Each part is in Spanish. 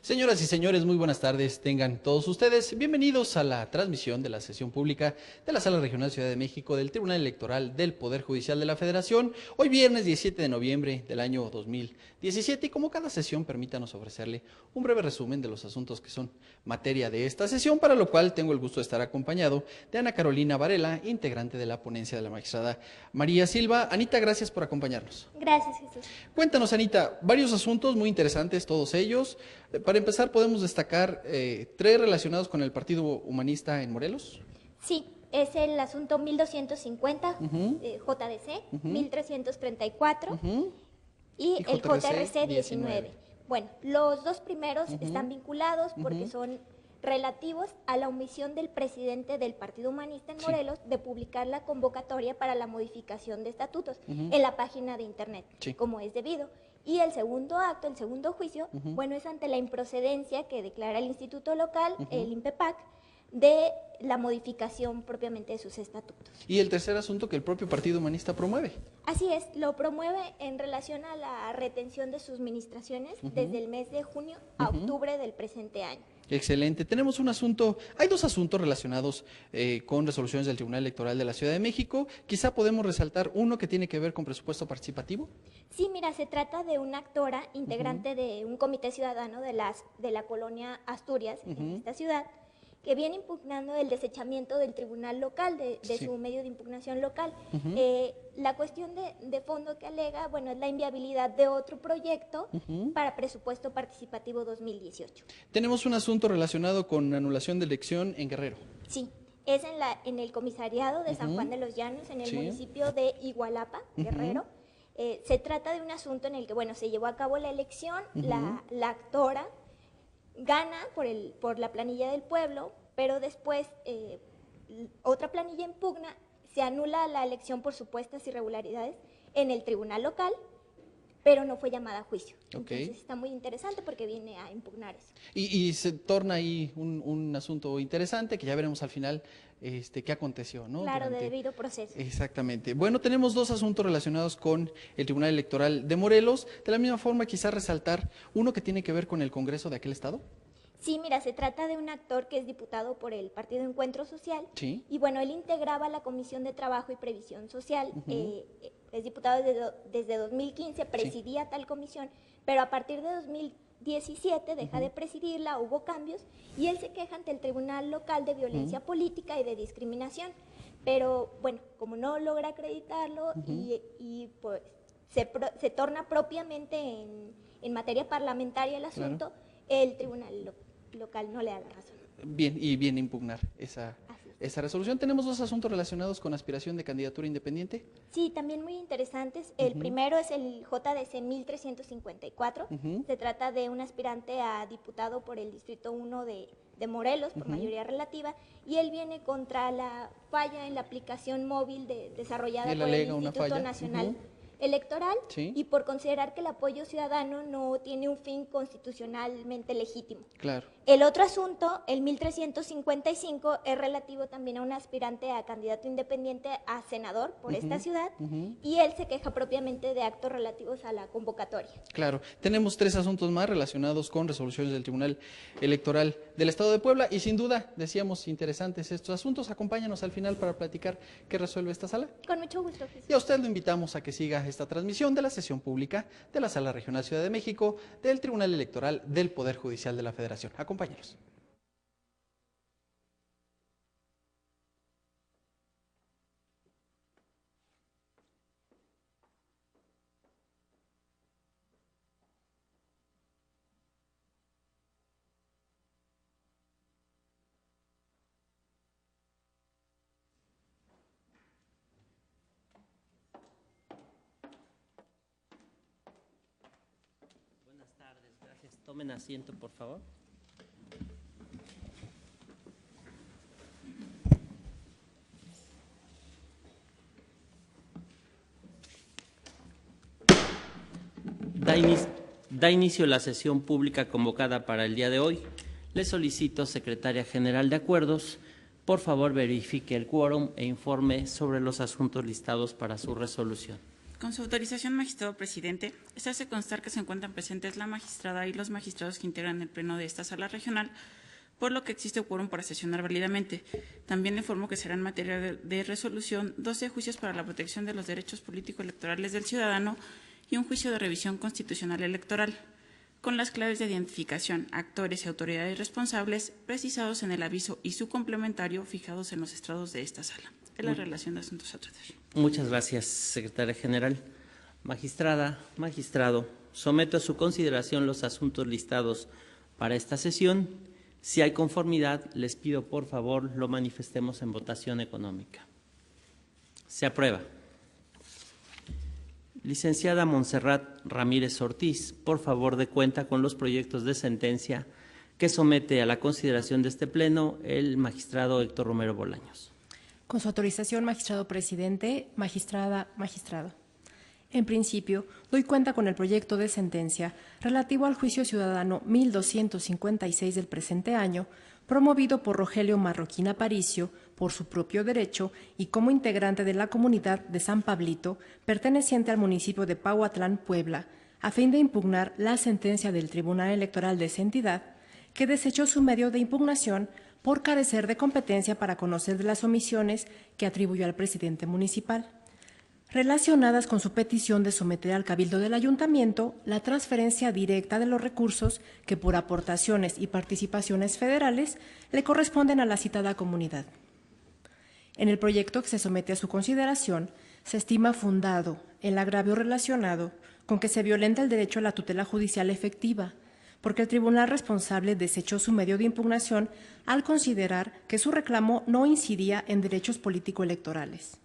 Señoras y señores, muy buenas tardes. Tengan todos ustedes bienvenidos a la transmisión de la sesión pública de la Sala Regional Ciudad de México del Tribunal Electoral del Poder Judicial de la Federación, hoy viernes 17 de noviembre del año 2017. Y como cada sesión, permítanos ofrecerle un breve resumen de los asuntos que son materia de esta sesión, para lo cual tengo el gusto de estar acompañado de Ana Carolina Varela, integrante de la ponencia de la magistrada María Silva. Anita, gracias por acompañarnos. Gracias, Jesús. Cuéntanos, Anita, varios asuntos muy interesantes, todos ellos. Para empezar, podemos destacar tres relacionados con el Partido Humanista en Morelos. Sí, es el asunto 1250, JDC, 1334 y el JRC 19. Bueno, los dos primeros están vinculados porque son relativos a la omisión del presidente del Partido Humanista en Morelos de publicar la convocatoria para la modificación de estatutos en la página de internet, como es debido. Y el segundo acto, el segundo juicio, bueno, es ante la improcedencia que declara el Instituto Local, el INPEPAC, de la modificación propiamente de sus estatutos. Y el tercer asunto que el propio Partido Humanista promueve. Así es, lo promueve en relación a la retención de sus ministraciones desde el mes de junio a octubre del presente año. Excelente. Tenemos un asunto, hay dos asuntos relacionados con resoluciones del Tribunal Electoral de la Ciudad de México. Quizá podemos resaltar uno que tiene que ver con presupuesto participativo. Sí, mira, se trata de una actora integrante de un comité ciudadano de la colonia Asturias, en esta ciudad, que viene impugnando el desechamiento del tribunal local, de su medio de impugnación local. La cuestión de fondo que alega, bueno, es la inviabilidad de otro proyecto para presupuesto participativo 2018. Tenemos un asunto relacionado con anulación de elección en Guerrero. Sí, es en el comisariado de San Juan de los Llanos, en el municipio de Igualapa, Guerrero. Se trata de un asunto en el que, bueno, se llevó a cabo la elección, la actora gana por la planilla del pueblo, pero después otra planilla impugna, se anula la elección por supuestas irregularidades en el tribunal local, pero no fue llamada a juicio. Entonces está muy interesante porque viene a impugnar eso. Y se torna ahí un asunto interesante que ya veremos al final qué aconteció, ¿no? Claro, de debido proceso. Exactamente. Bueno, tenemos dos asuntos relacionados con el Tribunal Electoral de Morelos. De la misma forma, quizás resaltar uno que tiene que ver con el Congreso de aquel estado. Sí, mira, se trata de un actor que es diputado por el Partido Encuentro Social. Y bueno, él integraba la Comisión de Trabajo y Previsión Social. Es diputado desde 2015, presidía tal comisión, pero a partir de 2017 deja de presidirla, hubo cambios, y él se queja ante el Tribunal Local de Violencia Política y de Discriminación. Pero bueno, como no logra acreditarlo y pues se torna propiamente en materia parlamentaria el asunto, el Tribunal Local no le da la razón. Bien, y viene a impugnar esa resolución. Tenemos dos asuntos relacionados con aspiración de candidatura independiente. Sí, también muy interesantes. El primero es el JDC 1354. Se trata de un aspirante a diputado por el Distrito 1 de Morelos, por mayoría relativa, y él viene contra la falla en la aplicación móvil desarrollada por el Instituto Nacional Electoral y por considerar que el apoyo ciudadano no tiene un fin constitucionalmente legítimo. Claro. El otro asunto, el 1355, es relativo también a un aspirante a candidato independiente a senador por esta ciudad, y él se queja propiamente de actos relativos a la convocatoria. Claro. Tenemos tres asuntos más relacionados con resoluciones del Tribunal Electoral del Estado de Puebla y sin duda, decíamos, interesantes estos asuntos. Acompáñanos al final para platicar qué resuelve esta sala. Con mucho gusto, Jesús. Y a usted lo invitamos a que siga esta transmisión de la sesión pública de la Sala Regional Ciudad de México del Tribunal Electoral del Poder Judicial de la Federación. Acompáñenos. Buenas tardes, gracias. Tomen asiento, por favor. Da inicio la sesión pública convocada para el día de hoy. Le solicito, Secretaria General de Acuerdos, por favor verifique el quórum e informe sobre los asuntos listados para su resolución. Con su autorización, magistrado presidente, se hace constar que se encuentran presentes la magistrada y los magistrados que integran el pleno de esta sala regional, por lo que existe quórum para sesionar válidamente. También le informo que será en materia de resolución 12 juicios para la protección de los derechos político-electorales del ciudadano y un juicio de revisión constitucional electoral, con las claves de identificación, actores y autoridades responsables precisados en el aviso y su complementario fijados en los estrados de esta sala. Es la relación de asuntos a tratar. Muchas gracias, secretaria general. Magistrada, magistrado, someto a su consideración los asuntos listados para esta sesión. Si hay conformidad, les pido por favor lo manifestemos en votación económica. Se aprueba. Licenciada Montserrat Ramírez Ortiz, por favor dé cuenta con los proyectos de sentencia que somete a la consideración de este pleno el magistrado Héctor Romero Bolaños. Con su autorización, magistrado presidente, magistrada, magistrado. En principio, doy cuenta con el proyecto de sentencia relativo al juicio ciudadano 1256 del presente año, promovido por Rogelio Marroquín Aparicio, por su propio derecho y como integrante de la comunidad de San Pablito, perteneciente al municipio de Pauatlán, Puebla, a fin de impugnar la sentencia del Tribunal Electoral de esa entidad, que desechó su medio de impugnación por carecer de competencia para conocer de las omisiones que atribuyó al presidente municipal, relacionadas con su petición de someter al Cabildo del Ayuntamiento la transferencia directa de los recursos que por aportaciones y participaciones federales le corresponden a la citada comunidad. En el proyecto que se somete a su consideración, se estima fundado el agravio relacionado con que se violenta el derecho a la tutela judicial efectiva, porque el tribunal responsable desechó su medio de impugnación al considerar que su reclamo no incidía en derechos político-electorales.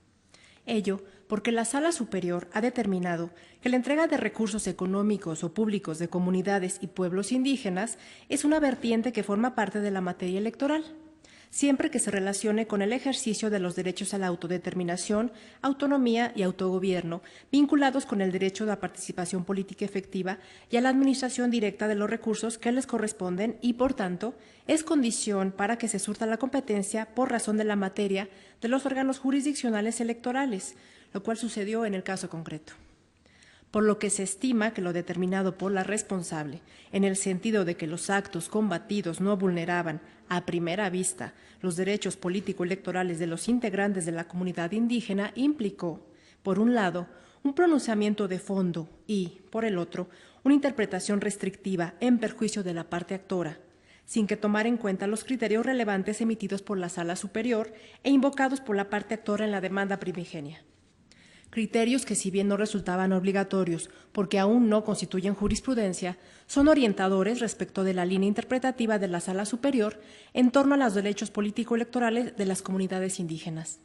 Ello porque la Sala Superior ha determinado que la entrega de recursos económicos o públicos de comunidades y pueblos indígenas es una vertiente que forma parte de la materia electoral, siempre que se relacione con el ejercicio de los derechos a la autodeterminación, autonomía y autogobierno, vinculados con el derecho a la participación política efectiva y a la administración directa de los recursos que les corresponden y, por tanto, es condición para que se surta la competencia por razón de la materia de los órganos jurisdiccionales electorales, lo cual sucedió en el caso concreto. Por lo que se estima que lo determinado por la responsable, en el sentido de que los actos combatidos no vulneraban, a primera vista, los derechos político-electorales de los integrantes de la comunidad indígena, implicó, por un lado, un pronunciamiento de fondo y, por el otro, una interpretación restrictiva en perjuicio de la parte actora, sin que tomar en cuenta los criterios relevantes emitidos por la Sala Superior e invocados por la parte actora en la demanda primigenia. Criterios que, si bien no resultaban obligatorios porque aún no constituyen jurisprudencia, son orientadores respecto de la línea interpretativa de la Sala Superior en torno a los derechos político-electorales de las comunidades indígenas.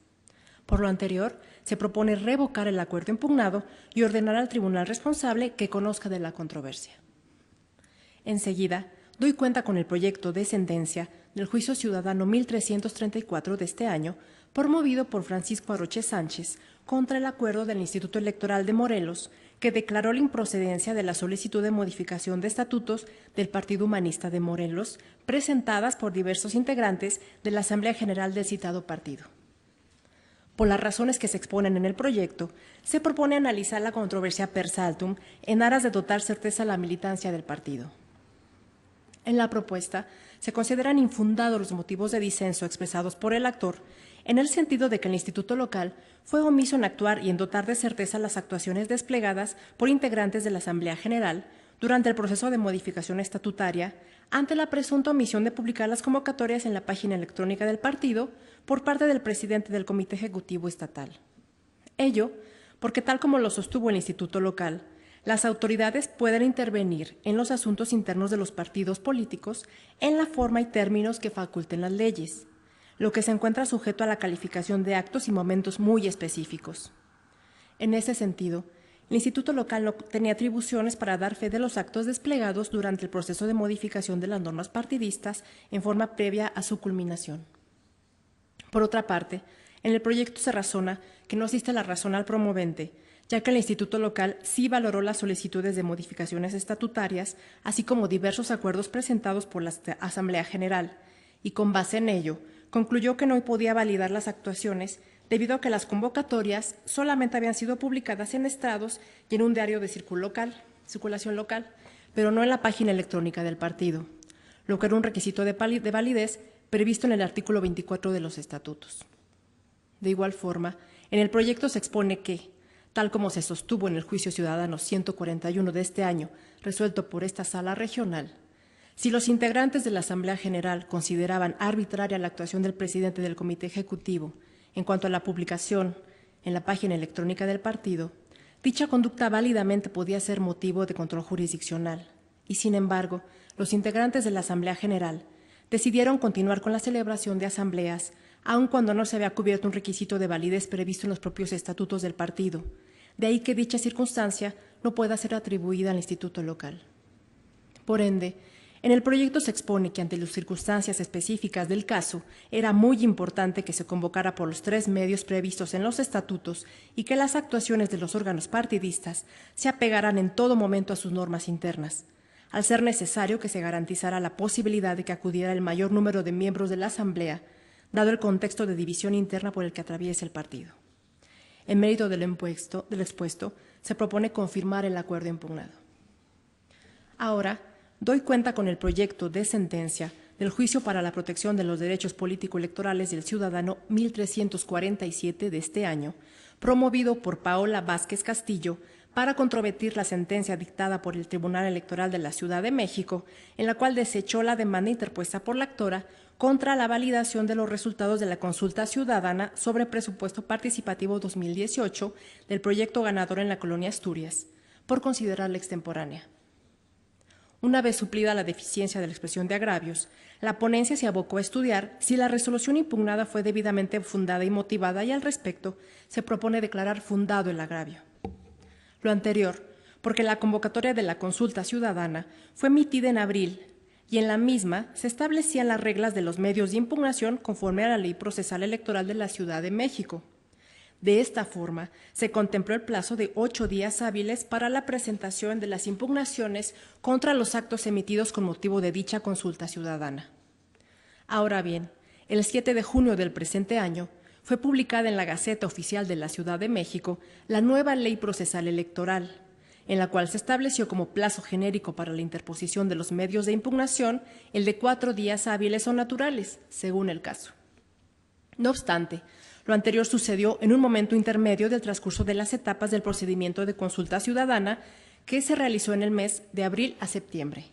Por lo anterior, se propone revocar el acuerdo impugnado y ordenar al tribunal responsable que conozca de la controversia. Enseguida, doy cuenta con el proyecto de sentencia del juicio ciudadano 1334 de este año, promovido por Francisco Arroche Sánchez, contra el acuerdo del Instituto Electoral de Morelos, que declaró la improcedencia de la solicitud de modificación de estatutos del Partido Humanista de Morelos, presentadas por diversos integrantes de la Asamblea General del citado partido. Por las razones que se exponen en el proyecto, se propone analizar la controversia per saltum en aras de dotar certeza a la militancia del partido. En la propuesta, se consideran infundados los motivos de disenso expresados por el actor, en el sentido de que el instituto local fue omiso en actuar y en dotar de certeza las actuaciones desplegadas por integrantes de la Asamblea General durante el proceso de modificación estatutaria, ante la presunta omisión de publicar las convocatorias en la página electrónica del partido por parte del presidente del Comité Ejecutivo Estatal. Ello porque, tal como lo sostuvo el instituto local, las autoridades pueden intervenir en los asuntos internos de los partidos políticos en la forma y términos que faculten las leyes, lo que se encuentra sujeto a la calificación de actos y momentos muy específicos. En ese sentido, el instituto local no tenía atribuciones para dar fe de los actos desplegados durante el proceso de modificación de las normas partidistas en forma previa a su culminación. Por otra parte, en el proyecto se razona que no existe la razón al promovente, ya que el instituto local sí valoró las solicitudes de modificaciones estatutarias, así como diversos acuerdos presentados por la Asamblea General, y con base en ello, concluyó que no podía validar las actuaciones debido a que las convocatorias solamente habían sido publicadas en estados y en un diario de circulación local, pero no en la página electrónica del partido, lo que era un requisito de validez previsto en el artículo 24 de los estatutos. De igual forma, en el proyecto se expone que, tal como se sostuvo en el juicio ciudadano 141 de este año, resuelto por esta sala regional, si los integrantes de la Asamblea General consideraban arbitraria la actuación del presidente del Comité Ejecutivo en cuanto a la publicación en la página electrónica del partido, dicha conducta válidamente podía ser motivo de control jurisdiccional y, sin embargo, los integrantes de la Asamblea General decidieron continuar con la celebración de asambleas, aun cuando no se había cubierto un requisito de validez previsto en los propios estatutos del partido. De ahí que dicha circunstancia no pueda ser atribuida al instituto local. Por ende, en el proyecto se expone que ante las circunstancias específicas del caso era muy importante que se convocara por los 3 medios previstos en los estatutos y que las actuaciones de los órganos partidistas se apegaran en todo momento a sus normas internas, al ser necesario que se garantizara la posibilidad de que acudiera el mayor número de miembros de la Asamblea, dado el contexto de división interna por el que atraviesa el partido. En mérito del expuesto, se propone confirmar el acuerdo impugnado. Ahora, doy cuenta con el proyecto de sentencia del Juicio para la Protección de los Derechos Político-Electorales del Ciudadano 1347 de este año, promovido por Paola Vázquez Castillo, para controvertir la sentencia dictada por el Tribunal Electoral de la Ciudad de México, en la cual desechó la demanda interpuesta por la actora contra la validación de los resultados de la consulta ciudadana sobre presupuesto participativo 2018 del proyecto ganador en la colonia Asturias, por considerarla extemporánea. Una vez suplida la deficiencia de la expresión de agravios, la ponencia se abocó a estudiar si la resolución impugnada fue debidamente fundada y motivada y al respecto se propone declarar fundado el agravio. Lo anterior, porque la convocatoria de la consulta ciudadana fue emitida en abril y en la misma se establecían las reglas de los medios de impugnación conforme a la Ley Procesal Electoral de la Ciudad de México. De esta forma, se contempló el plazo de 8 días hábiles para la presentación de las impugnaciones contra los actos emitidos con motivo de dicha consulta ciudadana. Ahora bien, el 7 de junio del presente año, fue publicada en la Gaceta Oficial de la Ciudad de México la nueva Ley Procesal Electoral, en la cual se estableció como plazo genérico para la interposición de los medios de impugnación el de 4 días hábiles o naturales, según el caso. No obstante, lo anterior sucedió en un momento intermedio del transcurso de las etapas del procedimiento de consulta ciudadana que se realizó en el mes de abril a septiembre.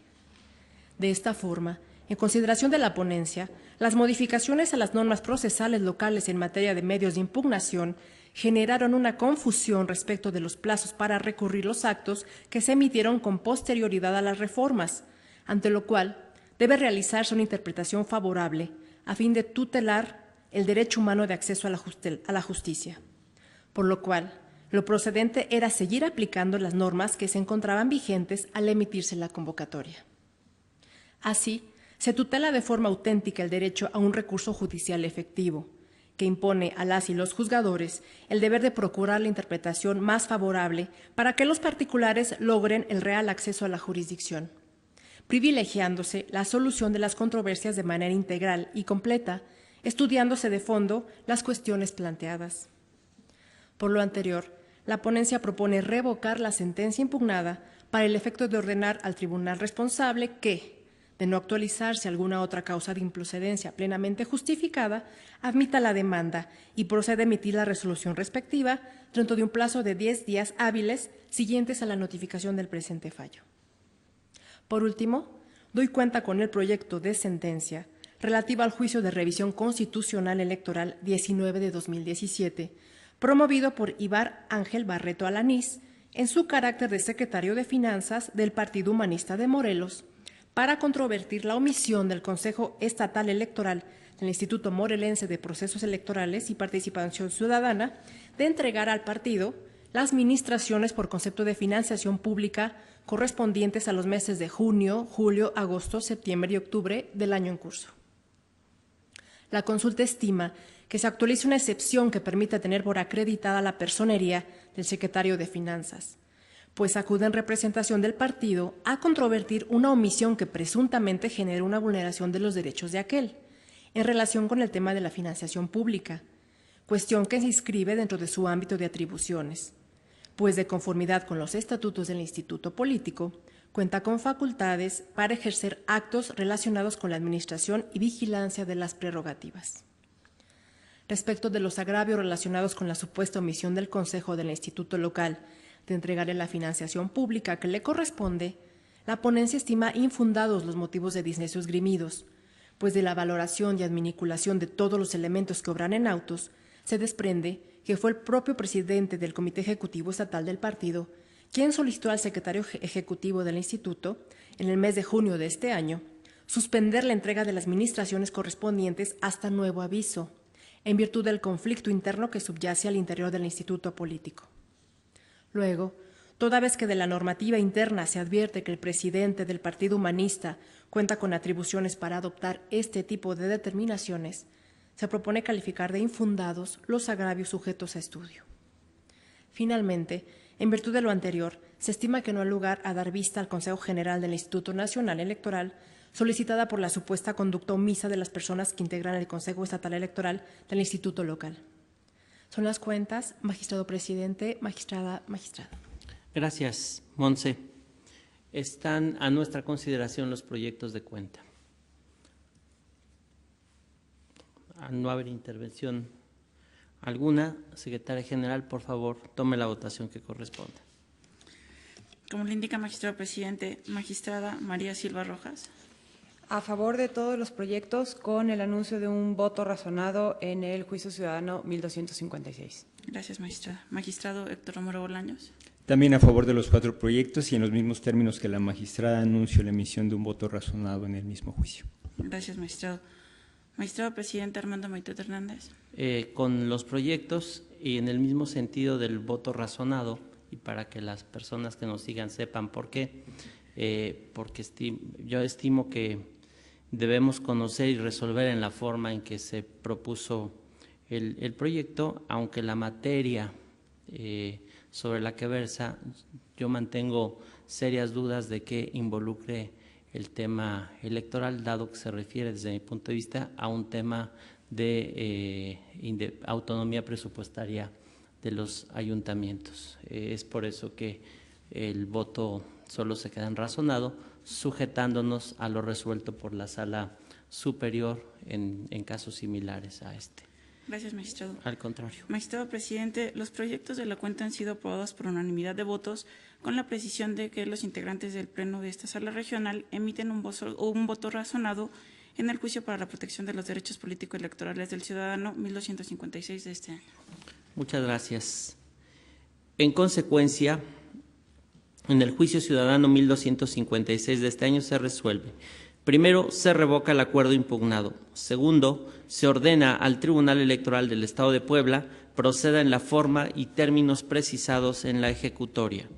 De esta forma, en consideración de la ponencia, las modificaciones a las normas procesales locales en materia de medios de impugnación generaron una confusión respecto de los plazos para recurrir los actos que se emitieron con posterioridad a las reformas, ante lo cual debe realizarse una interpretación favorable a fin de tutelar el derecho humano de acceso a la justicia. Por lo cual, lo procedente era seguir aplicando las normas que se encontraban vigentes al emitirse la convocatoria. Así, se tutela de forma auténtica el derecho a un recurso judicial efectivo, que impone a las y los juzgadores el deber de procurar la interpretación más favorable para que los particulares logren el real acceso a la jurisdicción, privilegiándose la solución de las controversias de manera integral y completa, estudiándose de fondo las cuestiones planteadas. Por lo anterior, la ponencia propone revocar la sentencia impugnada para el efecto de ordenar al tribunal responsable que, de no actualizarse alguna otra causa de improcedencia plenamente justificada, admita la demanda y procede a emitir la resolución respectiva dentro de un plazo de 10 días hábiles siguientes a la notificación del presente fallo. Por último, doy cuenta con el proyecto de sentencia relativa al juicio de revisión constitucional electoral 19 de 2017, promovido por Ibar Ángel Barreto Alanís, en su carácter de secretario de Finanzas del Partido Humanista de Morelos, para controvertir la omisión del Consejo Estatal Electoral del Instituto Morelense de Procesos Electorales y Participación Ciudadana de entregar al partido las administraciones por concepto de financiación pública correspondientes a los meses de junio, julio, agosto, septiembre y octubre del año en curso. La consulta estima que se actualice una excepción que permita tener por acreditada la personería del secretario de Finanzas, pues acude en representación del partido a controvertir una omisión que presuntamente genera una vulneración de los derechos de aquel, en relación con el tema de la financiación pública, cuestión que se inscribe dentro de su ámbito de atribuciones, pues de conformidad con los estatutos del Instituto Político, cuenta con facultades para ejercer actos relacionados con la administración y vigilancia de las prerrogativas. Respecto de los agravios relacionados con la supuesta omisión del Consejo del Instituto Local de entregarle la financiación pública que le corresponde, la ponencia estima infundados los motivos de disnecio esgrimidos, pues de la valoración y adminiculación de todos los elementos que obran en autos, se desprende que fue el propio presidente del Comité Ejecutivo Estatal del partido quien solicitó al secretario ejecutivo del instituto, en el mes de junio de este año, suspender la entrega de las administraciones correspondientes hasta nuevo aviso, en virtud del conflicto interno que subyace al interior del instituto político. Luego, toda vez que de la normativa interna se advierte que el presidente del Partido Humanista cuenta con atribuciones para adoptar este tipo de determinaciones, se propone calificar de infundados los agravios sujetos a estudio. Finalmente, en virtud de lo anterior, se estima que no hay lugar a dar vista al Consejo General del Instituto Nacional Electoral, solicitada por la supuesta conducta omisa de las personas que integran el Consejo Estatal Electoral del Instituto Local. Son las cuentas, magistrado presidente, magistrada, magistrado. Gracias, Montse. Están a nuestra consideración los proyectos de cuenta. Al no haber intervención alguna, secretaria general, por favor, tome la votación que corresponda. Como le indica magistrado presidente, magistrada María Silva Rojas. A favor de todos los proyectos con el anuncio de un voto razonado en el juicio ciudadano 1256. Gracias, magistrada. Magistrado Héctor Romero Bolaños. También a favor de los 4 proyectos y en los mismos términos que la magistrada anuncio la emisión de un voto razonado en el mismo juicio. Gracias, magistrado. Magistrado presidente Armando Maitut Hernández. Con los proyectos y en el mismo sentido del voto razonado, y para que las personas que nos sigan sepan por qué, porque yo estimo que debemos conocer y resolver en la forma en que se propuso el proyecto, aunque la materia sobre la que versa, yo mantengo serias dudas de que involucre el tema electoral, dado que se refiere desde mi punto de vista a un tema de autonomía presupuestaria de los ayuntamientos. Es por eso que el voto solo se queda en razonado, sujetándonos a lo resuelto por la Sala Superior en casos similares a este. Gracias, magistrado. Al contrario. Magistrado presidente, los proyectos de la cuenta han sido aprobados por unanimidad de votos, con la precisión de que los integrantes del Pleno de esta Sala Regional emiten un voto razonado en el juicio para la protección de los derechos políticos electorales del ciudadano 1256 de este año. Muchas gracias. En consecuencia, en el juicio ciudadano 1256 de este año se resuelve: primero, se revoca el acuerdo impugnado. Segundo, se ordena al Tribunal Electoral del Estado de Puebla proceda en la forma y términos precisados en la ejecutoria.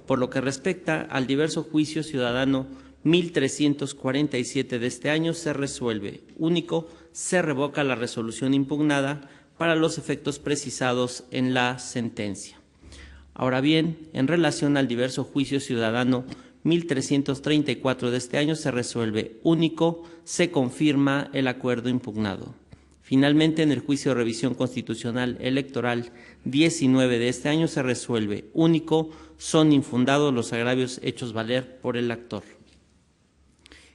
Por lo que respecta al diverso juicio ciudadano 1347 de este año, se resuelve: único, se revoca la resolución impugnada para los efectos precisados en la sentencia. Ahora bien, en relación al diverso juicio ciudadano 1334 de este año, se resuelve: único, se confirma el acuerdo impugnado. Finalmente, en el juicio de revisión constitucional electoral 19 de este año, se resuelve: único, son infundados los agravios hechos valer por el actor.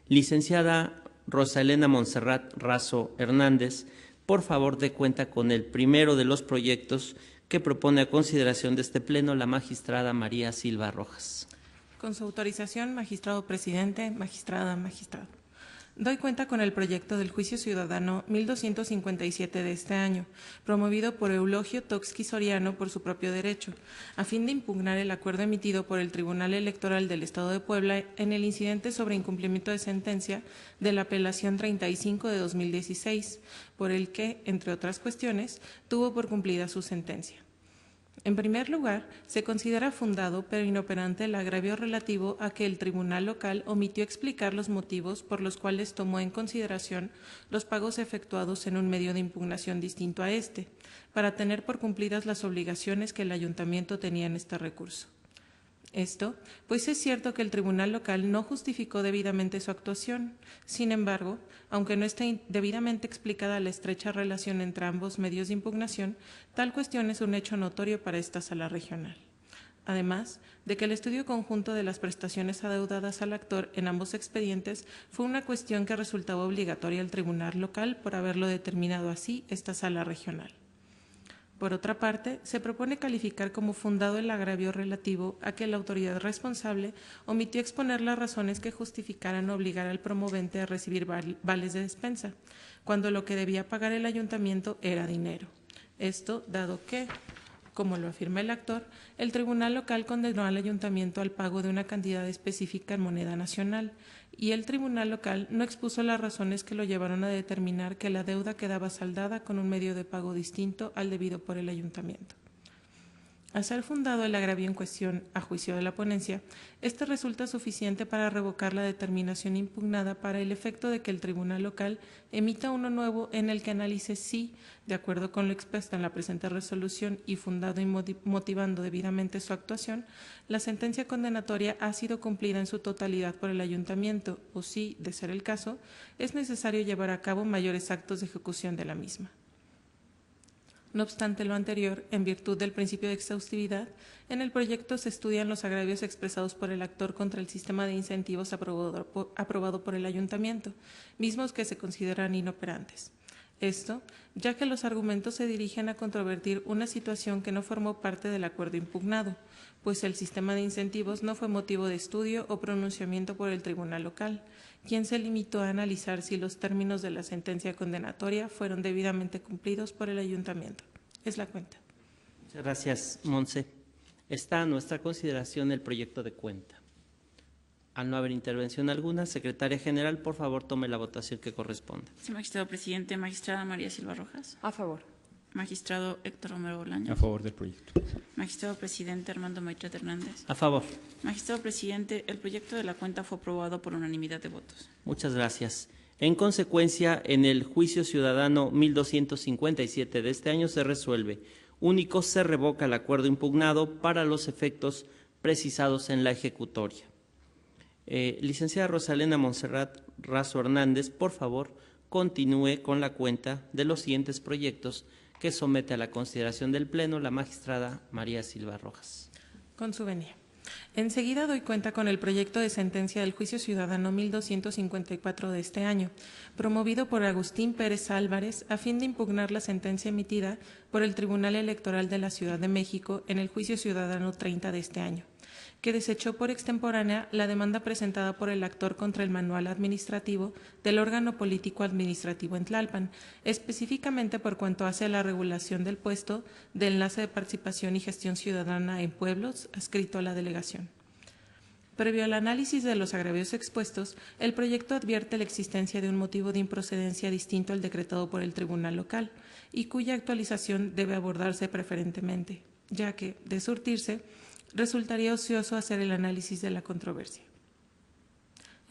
Licenciada Rosa Elena Montserrat Razo Hernández, por favor, dé cuenta con el primero de los proyectos que propone a consideración de este Pleno la magistrada María Silva Rojas. Con su autorización, magistrado presidente, magistrada, magistrado. Doy cuenta con el proyecto del juicio ciudadano 1257 de este año, promovido por Eulogio Toxqui Soriano por su propio derecho, a fin de impugnar el acuerdo emitido por el Tribunal Electoral del Estado de Puebla en el incidente sobre incumplimiento de sentencia de la apelación 35 de 2016, por el que, entre otras cuestiones, tuvo por cumplida su sentencia. En primer lugar, se considera fundado pero inoperante el agravio relativo a que el tribunal local omitió explicar los motivos por los cuales tomó en consideración los pagos efectuados en un medio de impugnación distinto a este, para tener por cumplidas las obligaciones que el ayuntamiento tenía en este recurso. Esto, pues es cierto que el tribunal local no justificó debidamente su actuación. Sin embargo, aunque no esté debidamente explicada la estrecha relación entre ambos medios de impugnación, tal cuestión es un hecho notorio para esta sala regional. Además de que el estudio conjunto de las prestaciones adeudadas al actor en ambos expedientes fue una cuestión que resultaba obligatoria al tribunal local por haberlo determinado así esta sala regional. Por otra parte, se propone calificar como fundado el agravio relativo a que la autoridad responsable omitió exponer las razones que justificaran obligar al promovente a recibir vales de despensa, cuando lo que debía pagar el ayuntamiento era dinero. Esto dado que, como lo afirma el actor, el tribunal local condenó al ayuntamiento al pago de una cantidad específica en moneda nacional, y el tribunal local no expuso las razones que lo llevaron a determinar que la deuda quedaba saldada con un medio de pago distinto al debido por el ayuntamiento. Al ser fundado el agravio en cuestión a juicio de la ponencia, este resulta suficiente para revocar la determinación impugnada para el efecto de que el tribunal local emita uno nuevo en el que analice si, de acuerdo con lo expuesto en la presente resolución y fundado y motivando debidamente su actuación, la sentencia condenatoria ha sido cumplida en su totalidad por el ayuntamiento o si, de ser el caso, es necesario llevar a cabo mayores actos de ejecución de la misma. No obstante lo anterior, en virtud del principio de exhaustividad, en el proyecto se estudian los agravios expresados por el actor contra el sistema de incentivos aprobado por el ayuntamiento, mismos que se consideran inoperantes. Esto, ya que los argumentos se dirigen a controvertir una situación que no formó parte del acuerdo impugnado, pues el sistema de incentivos no fue motivo de estudio o pronunciamiento por el tribunal local, quien se limitó a analizar si los términos de la sentencia condenatoria fueron debidamente cumplidos por el ayuntamiento. Es la cuenta. Muchas gracias, Monse. Está a nuestra consideración el proyecto de cuenta. Al no haber intervención alguna, Secretaria General, por favor, tome la votación que corresponde. Sí, magistrado presidente. Magistrada María Silva Rojas. A favor. Magistrado Héctor Romero Bolaños. A favor del proyecto. Magistrado presidente Armando Maitret Hernández. A favor. Magistrado presidente, el proyecto de la cuenta fue aprobado por unanimidad de votos. Muchas gracias. En consecuencia, en el juicio ciudadano 1257 de este año se resuelve: único, se revoca el acuerdo impugnado para los efectos precisados en la ejecutoria. Licenciada Rosalena Montserrat Razo Hernández, por favor, continúe con la cuenta de los siguientes proyectos que somete a la consideración del Pleno la magistrada María Silva Rojas. Con su venia. Enseguida doy cuenta con el proyecto de sentencia del juicio ciudadano 1254 de este año, promovido por Agustín Pérez Álvarez a fin de impugnar la sentencia emitida por el Tribunal Electoral de la Ciudad de México en el juicio ciudadano 30 de este año, que desechó por extemporánea la demanda presentada por el actor contra el manual administrativo del órgano político administrativo en Tlalpan, específicamente por cuanto hace a la regulación del puesto de enlace de participación y gestión ciudadana en pueblos adscrito a la delegación. Previo al análisis de los agravios expuestos, el proyecto advierte la existencia de un motivo de improcedencia distinto al decretado por el tribunal local y cuya actualización debe abordarse preferentemente, ya que, de surtirse, resultaría ocioso hacer el análisis de la controversia.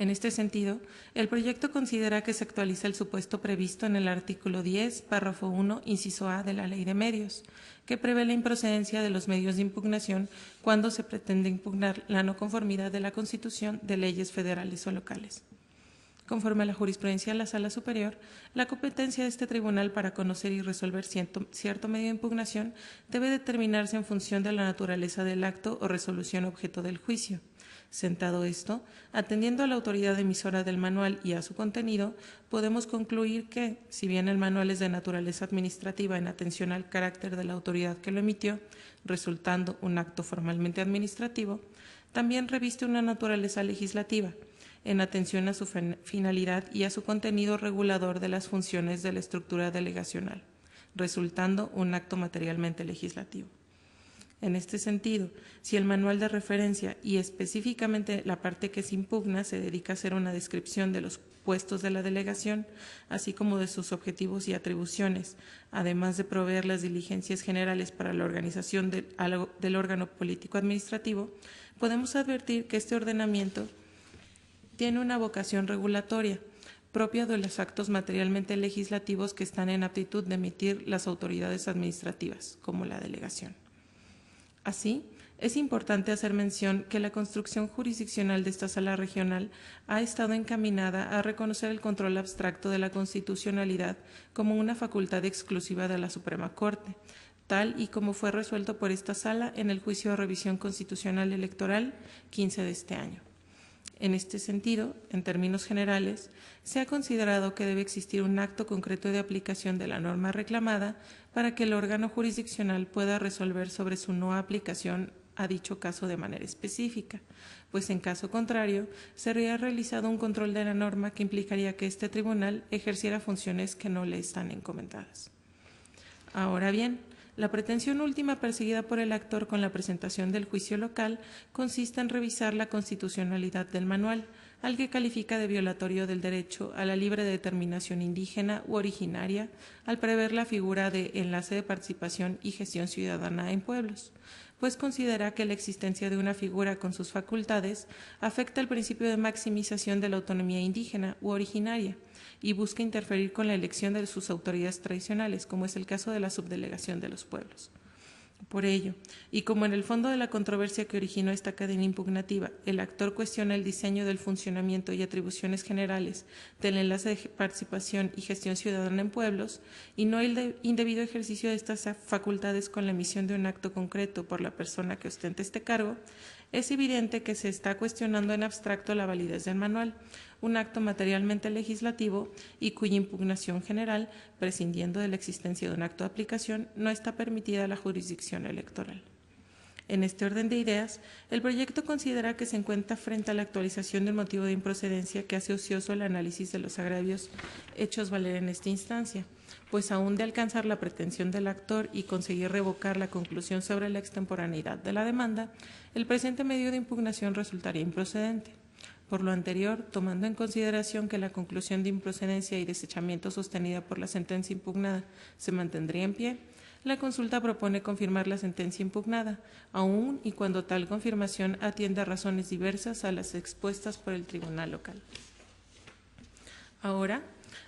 En este sentido, el proyecto considera que se actualiza el supuesto previsto en el artículo 10, párrafo 1, inciso A de la Ley de Medios, que prevé la improcedencia de los medios de impugnación cuando se pretende impugnar la no conformidad de la Constitución de leyes federales o locales. Conforme a la jurisprudencia de la Sala Superior, la competencia de este tribunal para conocer y resolver cierto medio de impugnación debe determinarse en función de la naturaleza del acto o resolución objeto del juicio. Sentado esto, atendiendo a la autoridad emisora del manual y a su contenido, podemos concluir que, si bien el manual es de naturaleza administrativa en atención al carácter de la autoridad que lo emitió, resultando un acto formalmente administrativo, también reviste una naturaleza legislativa, en atención a su finalidad y a su contenido regulador de las funciones de la estructura delegacional, resultando un acto materialmente legislativo. En este sentido, si el manual de referencia y específicamente la parte que se impugna se dedica a hacer una descripción de los puestos de la delegación, así como de sus objetivos y atribuciones, además de proveer las diligencias generales para la organización del órgano político administrativo, podemos advertir que este ordenamiento tiene una vocación regulatoria, propia de los actos materialmente legislativos que están en aptitud de emitir las autoridades administrativas, como la delegación. Así, Es importante hacer mención que la construcción jurisdiccional de esta sala regional ha estado encaminada a reconocer el control abstracto de la constitucionalidad como una facultad exclusiva de la Suprema Corte, tal y como fue resuelto por esta sala en el juicio de revisión constitucional electoral 15 de este año. En este sentido, en términos generales, se ha considerado que debe existir un acto concreto de aplicación de la norma reclamada para que el órgano jurisdiccional pueda resolver sobre su no aplicación a dicho caso de manera específica, pues en caso contrario, sería realizado un control de la norma que implicaría que este tribunal ejerciera funciones que no le están encomendadas. Ahora bien, la pretensión última perseguida por el actor con la presentación del juicio local consiste en revisar la constitucionalidad del manual, al que califica de violatorio del derecho a la libre determinación indígena u originaria, al prever la figura de enlace de participación y gestión ciudadana en pueblos, pues considera que la existencia de una figura con sus facultades afecta el principio de maximización de la autonomía indígena u originaria y busca interferir con la elección de sus autoridades tradicionales, como es el caso de la subdelegación de los pueblos. Por ello, y como en el fondo de la controversia que originó esta cadena impugnativa, el actor cuestiona el diseño del funcionamiento y atribuciones generales del enlace de participación y gestión ciudadana en pueblos, y no el indebido ejercicio de estas facultades con la emisión de un acto concreto por la persona que ostenta este cargo, es evidente que se está cuestionando en abstracto la validez del manual, un acto materialmente legislativo y cuya impugnación general, prescindiendo de la existencia de un acto de aplicación, no está permitida a la jurisdicción electoral. En este orden de ideas, el proyecto considera que se encuentra frente a la actualización del motivo de improcedencia que hace ocioso el análisis de los agravios hechos valer en esta instancia, pues aún de alcanzar la pretensión del actor y conseguir revocar la conclusión sobre la extemporaneidad de la demanda, el presente medio de impugnación resultaría improcedente. Por lo anterior, tomando en consideración que la conclusión de improcedencia y desechamiento sostenida por la sentencia impugnada se mantendría en pie, la consulta propone confirmar la sentencia impugnada, aun y cuando tal confirmación atienda a razones diversas a las expuestas por el tribunal local. Ahora,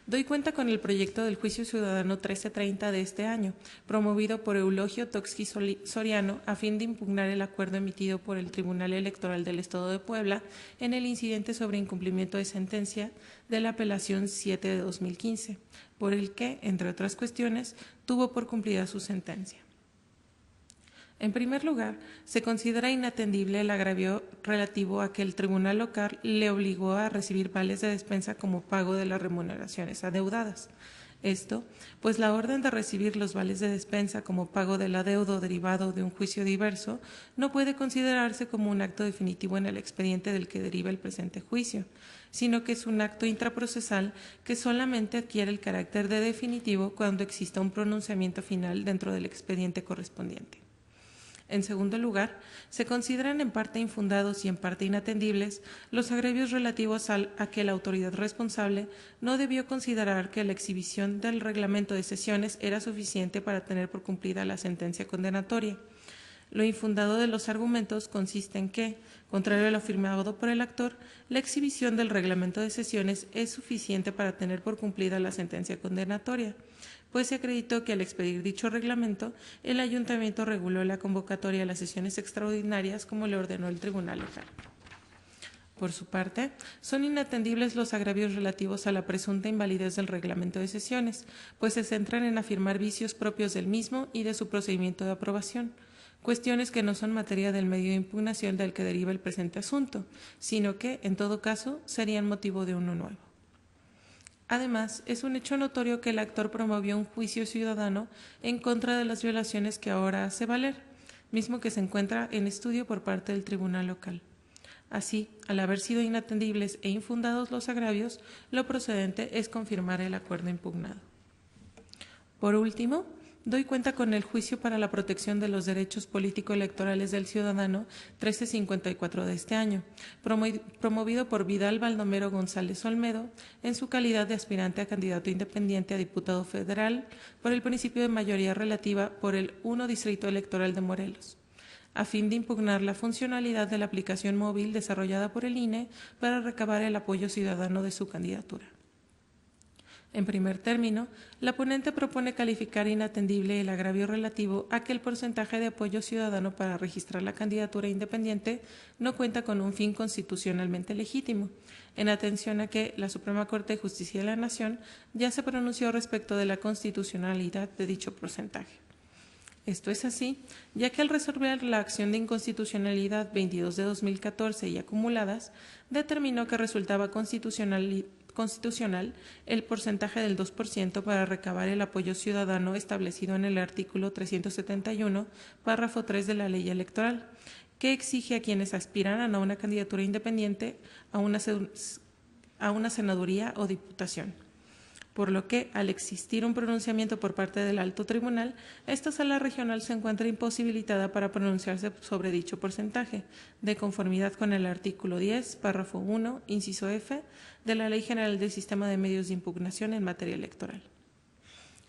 doy cuenta con el proyecto del Juicio Ciudadano 1330 de este año, promovido por Eulogio Toxqui Soriano, a fin de impugnar el acuerdo emitido por el Tribunal Electoral del Estado de Puebla en el incidente sobre incumplimiento de sentencia de la apelación 7 de 2015, por el que, entre otras cuestiones, tuvo por cumplida su sentencia. En primer lugar, se considera inatendible el agravio relativo a que el tribunal local le obligó a recibir vales de despensa como pago de las remuneraciones adeudadas. Esto, pues la orden de recibir los vales de despensa como pago del adeudo derivado de un juicio diverso no puede considerarse como un acto definitivo en el expediente del que deriva el presente juicio, sino que es un acto intraprocesal que solamente adquiere el carácter de definitivo cuando exista un pronunciamiento final dentro del expediente correspondiente. En segundo lugar, se consideran en parte infundados y en parte inatendibles los agravios relativos a que la autoridad responsable no debió considerar que la exhibición del reglamento de sesiones era suficiente para tener por cumplida la sentencia condenatoria. Lo infundado de los argumentos consiste en que, contrario a lo afirmado por el actor, la exhibición del reglamento de sesiones es suficiente para tener por cumplida la sentencia condenatoria, pues se acreditó que al expedir dicho reglamento, el ayuntamiento reguló la convocatoria a las sesiones extraordinarias como le ordenó el tribunal local. Por su parte, son inatendibles los agravios relativos a la presunta invalidez del reglamento de sesiones, pues se centran en afirmar vicios propios del mismo y de su procedimiento de aprobación, cuestiones que no son materia del medio de impugnación del que deriva el presente asunto, sino que, en todo caso, serían motivo de uno nuevo. Además, es un hecho notorio que el actor promovió un juicio ciudadano en contra de las violaciones que ahora hace valer, mismo que se encuentra en estudio por parte del tribunal local. Así, al haber sido inatendibles e infundados los agravios, lo procedente es confirmar el acuerdo impugnado. Por último, doy cuenta con el Juicio para la Protección de los Derechos Político-Electorales del Ciudadano 1354 de este año, promovido por Vidal Baldomero González Olmedo en su calidad de aspirante a candidato independiente a diputado federal por el principio de mayoría relativa por el 1 Distrito Electoral de Morelos, a fin de impugnar la funcionalidad de la aplicación móvil desarrollada por el INE para recabar el apoyo ciudadano de su candidatura. En primer término, la ponente propone calificar inatendible el agravio relativo a que el porcentaje de apoyo ciudadano para registrar la candidatura independiente no cuenta con un fin constitucionalmente legítimo, en atención a que la Suprema Corte de Justicia de la Nación ya se pronunció respecto de la constitucionalidad de dicho porcentaje. Esto es así, ya que al resolver la acción de inconstitucionalidad 22 de 2014 y acumuladas, determinó que resultaba constitucional el porcentaje del 2% para recabar el apoyo ciudadano establecido en el artículo 371, párrafo 3 de la Ley Electoral, que exige a quienes aspiraran a una candidatura independiente a una senaduría o diputación. Por lo que, al existir un pronunciamiento por parte del Alto Tribunal, esta sala regional se encuentra imposibilitada para pronunciarse sobre dicho porcentaje, de conformidad con el artículo 10, párrafo 1, inciso F, de la Ley General del Sistema de Medios de Impugnación en materia electoral.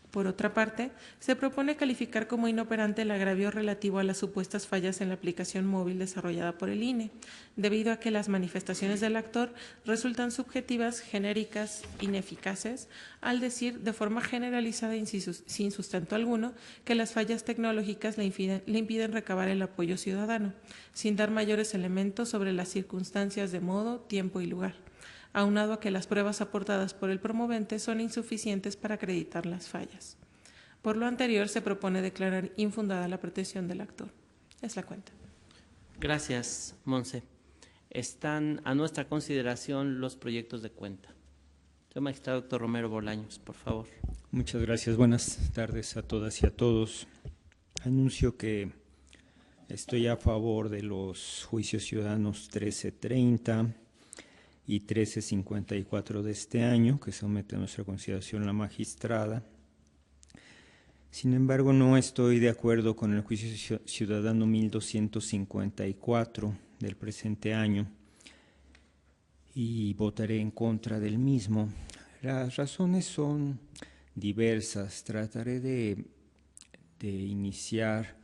Por otra parte, se propone calificar como inoperante el agravio relativo a las supuestas fallas en la aplicación móvil desarrollada por el INE, debido a que las manifestaciones del actor resultan subjetivas, genéricas, ineficaces, al decir de forma generalizada y sin sustento alguno que las fallas tecnológicas le impiden recabar el apoyo ciudadano, sin dar mayores elementos sobre las circunstancias de modo, tiempo y lugar, aunado a que las pruebas aportadas por el promovente son insuficientes para acreditar las fallas. Por lo anterior, se propone declarar infundada la pretensión del actor. Es la cuenta. Gracias, Monse. Están a nuestra consideración los proyectos de cuenta. Señor magistrado doctor Romero Bolaños, por favor. Muchas gracias. Buenas tardes a todas y a todos. Anuncio que estoy a favor de los juicios ciudadanos 1330 y 1354 de este año, que somete a nuestra consideración la magistrada. Sin embargo, no estoy de acuerdo con el juicio ciudadano 1254 del presente año y votaré en contra del mismo. Las razones son diversas. Trataré de iniciar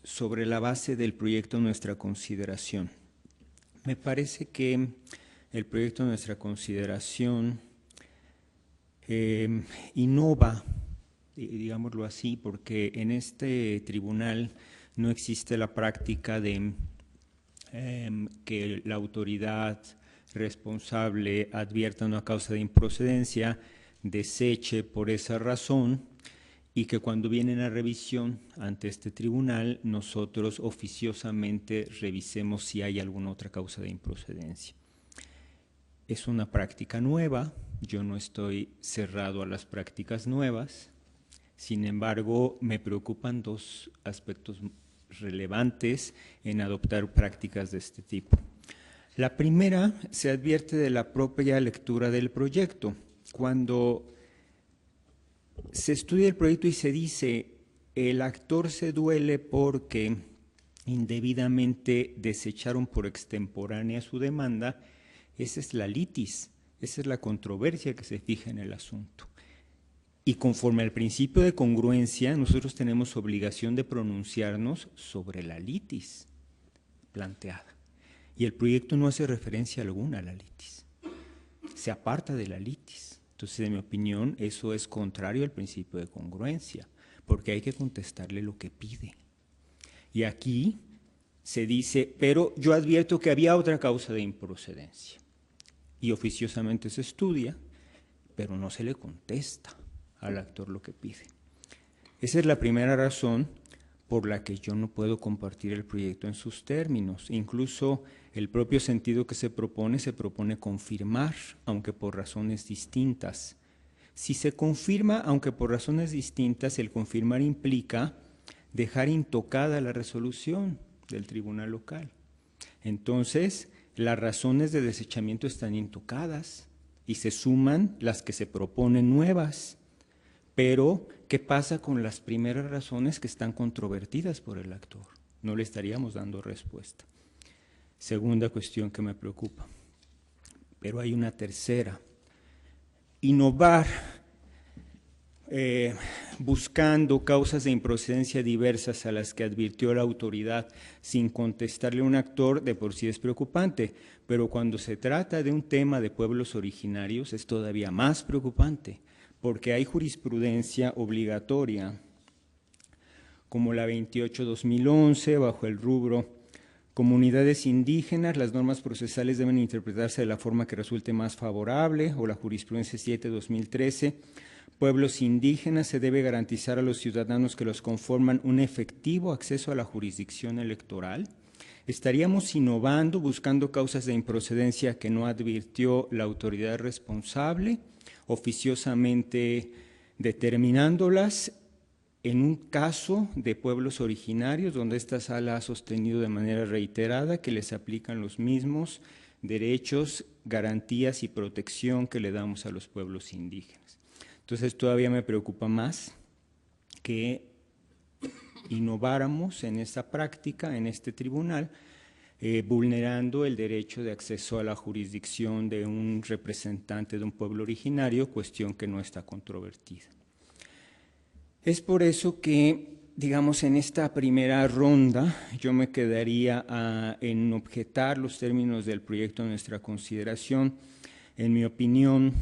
sobre la base del proyecto nuestra consideración. Me parece que el proyecto de nuestra consideración innova, digámoslo así, porque en este tribunal no existe la práctica de que la autoridad responsable advierta una causa de improcedencia, deseche por esa razón y que cuando vienen a revisión ante este tribunal nosotros oficiosamente revisemos si hay alguna otra causa de improcedencia. Es una práctica nueva, yo no estoy cerrado a las prácticas nuevas, sin embargo me preocupan dos aspectos relevantes en adoptar prácticas de este tipo. La primera se advierte de la propia lectura del proyecto. Cuando se estudia el proyecto y se dice el actor se duele porque indebidamente desecharon por extemporánea su demanda, esa es la litis, esa es la controversia que se fija en el asunto. Y conforme al principio de congruencia, nosotros tenemos obligación de pronunciarnos sobre la litis planteada. Y el proyecto no hace referencia alguna a la litis, se aparta de la litis. Entonces, en mi opinión, eso es contrario al principio de congruencia, porque hay que contestarle lo que pide. Y aquí se dice, pero yo advierto que había otra causa de improcedencia. Y oficiosamente se estudia, pero no se le contesta al actor lo que pide. Esa es la primera razón por la que yo no puedo compartir el proyecto en sus términos. Incluso el propio sentido que se propone confirmar, aunque por razones distintas. Si se confirma, aunque por razones distintas, el confirmar implica dejar intocada la resolución del tribunal local. Entonces, las razones de desechamiento están intocadas y se suman las que se proponen nuevas. Pero, ¿qué pasa con las primeras razones que están controvertidas por el actor? No le estaríamos dando respuesta. Segunda cuestión que me preocupa. Pero hay una tercera. Innovar buscando causas de improcedencia diversas a las que advirtió la autoridad sin contestarle a un actor, de por sí es preocupante, pero cuando se trata de un tema de pueblos originarios es todavía más preocupante, porque hay jurisprudencia obligatoria, como la 28/2011, bajo el rubro comunidades indígenas, las normas procesales deben interpretarse de la forma que resulte más favorable, o la jurisprudencia 7/2013, pueblos indígenas, se debe garantizar a los ciudadanos que los conforman un efectivo acceso a la jurisdicción electoral. Estaríamos innovando, buscando causas de improcedencia que no advirtió la autoridad responsable, oficiosamente determinándolas en un caso de pueblos originarios, donde esta sala ha sostenido de manera reiterada que les aplican los mismos derechos, garantías y protección que le damos a los pueblos indígenas. Entonces todavía me preocupa más que innováramos en esta práctica, en este tribunal, vulnerando el derecho de acceso a la jurisdicción de un representante de un pueblo originario, cuestión que no está controvertida. Es por eso que, digamos, en esta primera ronda yo me quedaría en objetar los términos del proyecto a nuestra consideración. En mi opinión,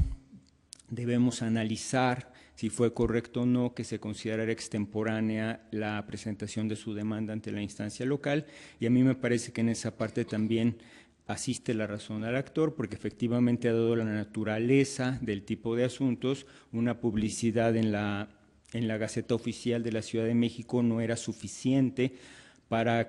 debemos analizar si fue correcto o no que se considerara extemporánea la presentación de su demanda ante la instancia local, y a mí me parece que en esa parte también asiste la razón al actor, porque efectivamente ha dado la naturaleza del tipo de asuntos. Una publicidad en la Gaceta Oficial de la Ciudad de México no era suficiente para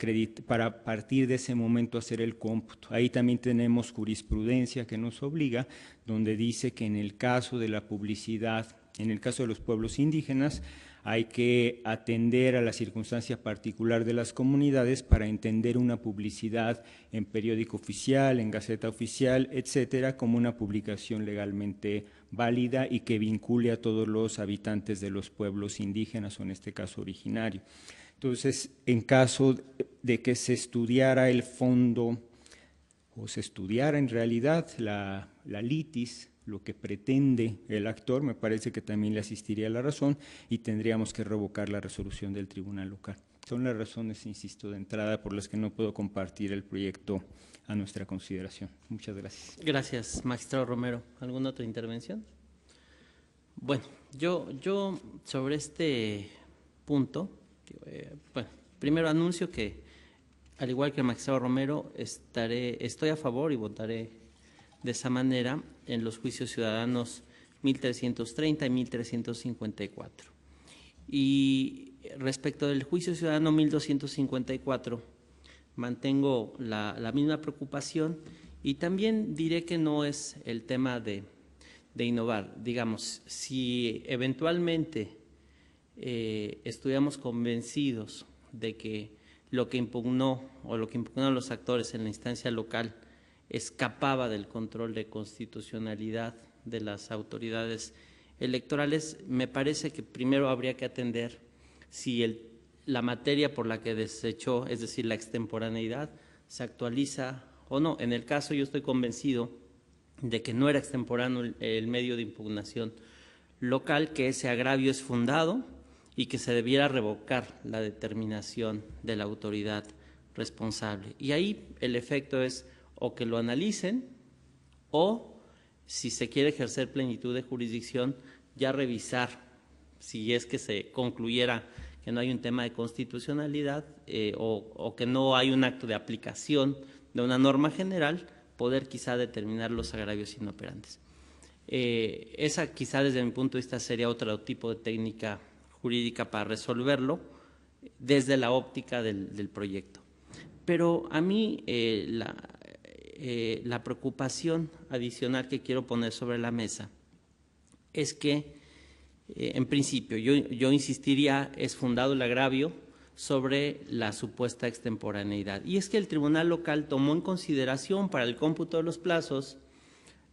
partir de ese momento hacer el cómputo. Ahí también tenemos jurisprudencia que nos obliga, donde dice que en el caso de la publicidad, en el caso de los pueblos indígenas, hay que atender a la circunstancia particular de las comunidades para entender una publicidad en periódico oficial, en Gaceta Oficial, etcétera, como una publicación legalmente válida y que vincule a todos los habitantes de los pueblos indígenas, o en este caso originario. Entonces, en caso de que se estudiara el fondo, o se estudiara en realidad la litis, lo que pretende el actor, me parece que también le asistiría la razón y tendríamos que revocar la resolución del tribunal local. Son las razones, insisto, de entrada por las que no puedo compartir el proyecto a nuestra consideración. Muchas gracias. Gracias, magistrado Romero. ¿Alguna otra intervención? Bueno, yo sobre este punto, bueno, primero anuncio que, al igual que el magistrado Romero, estoy a favor y votaré de esa manera en los juicios ciudadanos 1330 y 1354. Y respecto del juicio ciudadano 1254, mantengo la misma preocupación, y también diré que no es el tema de innovar. Digamos, si eventualmente estuviéramos convencidos de que lo que impugnó o lo que impugnaron los actores en la instancia local escapaba del control de constitucionalidad de las autoridades electorales, me parece que primero habría que atender si la materia por la que desechó, es decir, la extemporaneidad, se actualiza o no. En el caso, yo estoy convencido de que no era extemporáneo el medio de impugnación local, que ese agravio es fundado y que se debiera revocar la determinación de la autoridad responsable. Y ahí el efecto es o que lo analicen, o, si se quiere ejercer plenitud de jurisdicción, ya revisar, si es que se concluyera que no hay un tema de constitucionalidad o que no hay un acto de aplicación de una norma general, poder quizá determinar los agravios inoperantes. Esa quizá desde mi punto de vista sería otro tipo de técnica jurídica para resolverlo desde la óptica del proyecto. Pero a mí la preocupación adicional que quiero poner sobre la mesa es que, en principio, yo insistiría, es fundado el agravio sobre la supuesta extemporaneidad. Y es que el tribunal local tomó en consideración para el cómputo de los plazos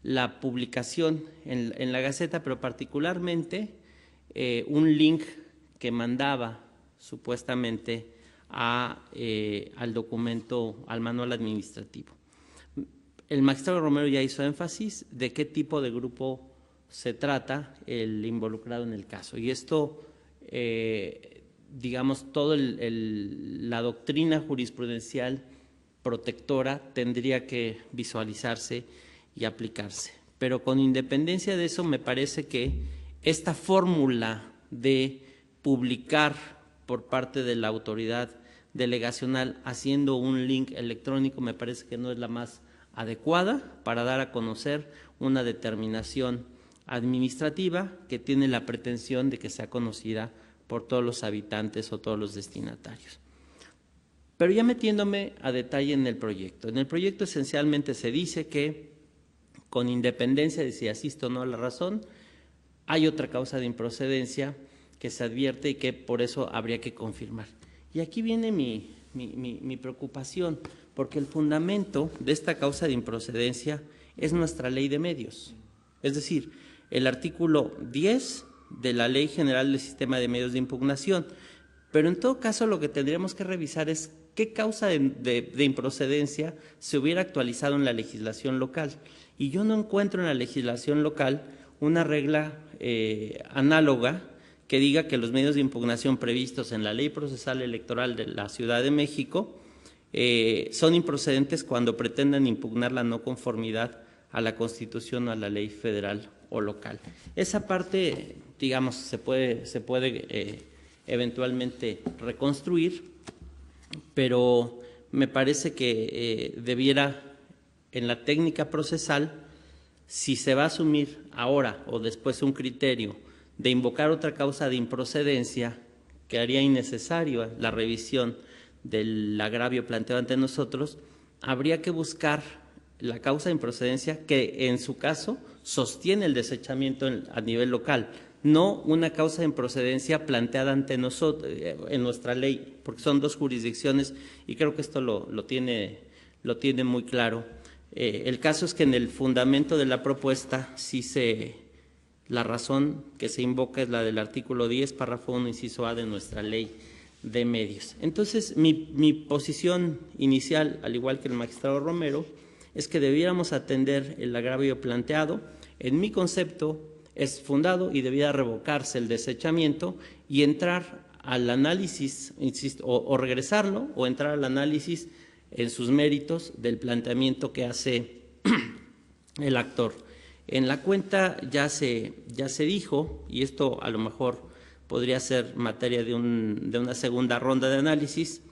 la publicación en la Gaceta, pero particularmente un link que mandaba supuestamente al documento, al manual administrativo. El magistrado Romero ya hizo énfasis de qué tipo de grupo se trata el involucrado en el caso. Y esto, digamos, toda la doctrina jurisprudencial protectora tendría que visualizarse y aplicarse. Pero con independencia de eso, me parece que esta fórmula de publicar por parte de la autoridad delegacional haciendo un link electrónico me parece que no es la más adecuada para dar a conocer una determinación administrativa que tiene la pretensión de que sea conocida por todos los habitantes o todos los destinatarios. Pero ya metiéndome a detalle en el proyecto. En el proyecto esencialmente se dice que, con independencia de si asiste o no a la razón, hay otra causa de improcedencia que se advierte y que por eso habría que confirmar. Y aquí viene mi preocupación, porque el fundamento de esta causa de improcedencia es nuestra ley de medios. Es decir, el artículo 10 de la Ley General del Sistema de Medios de Impugnación. Pero en todo caso lo que tendríamos que revisar es qué causa de improcedencia se hubiera actualizado en la legislación local. Y yo no encuentro en la legislación local una regla análoga que diga que los medios de impugnación previstos en la Ley Procesal Electoral de la Ciudad de México son improcedentes cuando pretendan impugnar la no conformidad a la Constitución o a la ley federal o local. Esa parte, digamos, se puede eventualmente reconstruir, pero me parece que debiera, en la técnica procesal, si se va a asumir ahora o después un criterio de invocar otra causa de improcedencia que haría innecesario la revisión del agravio planteado ante nosotros, habría que buscar la causa de improcedencia que en su caso sostiene el desechamiento a nivel local, no una causa de improcedencia planteada ante nosotros en nuestra ley, porque son dos jurisdicciones y creo que esto lo tiene muy claro. El caso es que en el fundamento de la propuesta la razón que se invoca es la del artículo 10, párrafo 1, inciso A de nuestra ley de medios. Entonces, mi posición inicial, al igual que el magistrado Romero, es que debiéramos atender el agravio planteado. En mi concepto es fundado y debiera revocarse el desechamiento y entrar al análisis, insisto, o regresarlo o entrar al análisis en sus méritos del planteamiento que hace el actor. En la cuenta ya se dijo, y esto a lo mejor podría ser materia de una segunda ronda de análisis,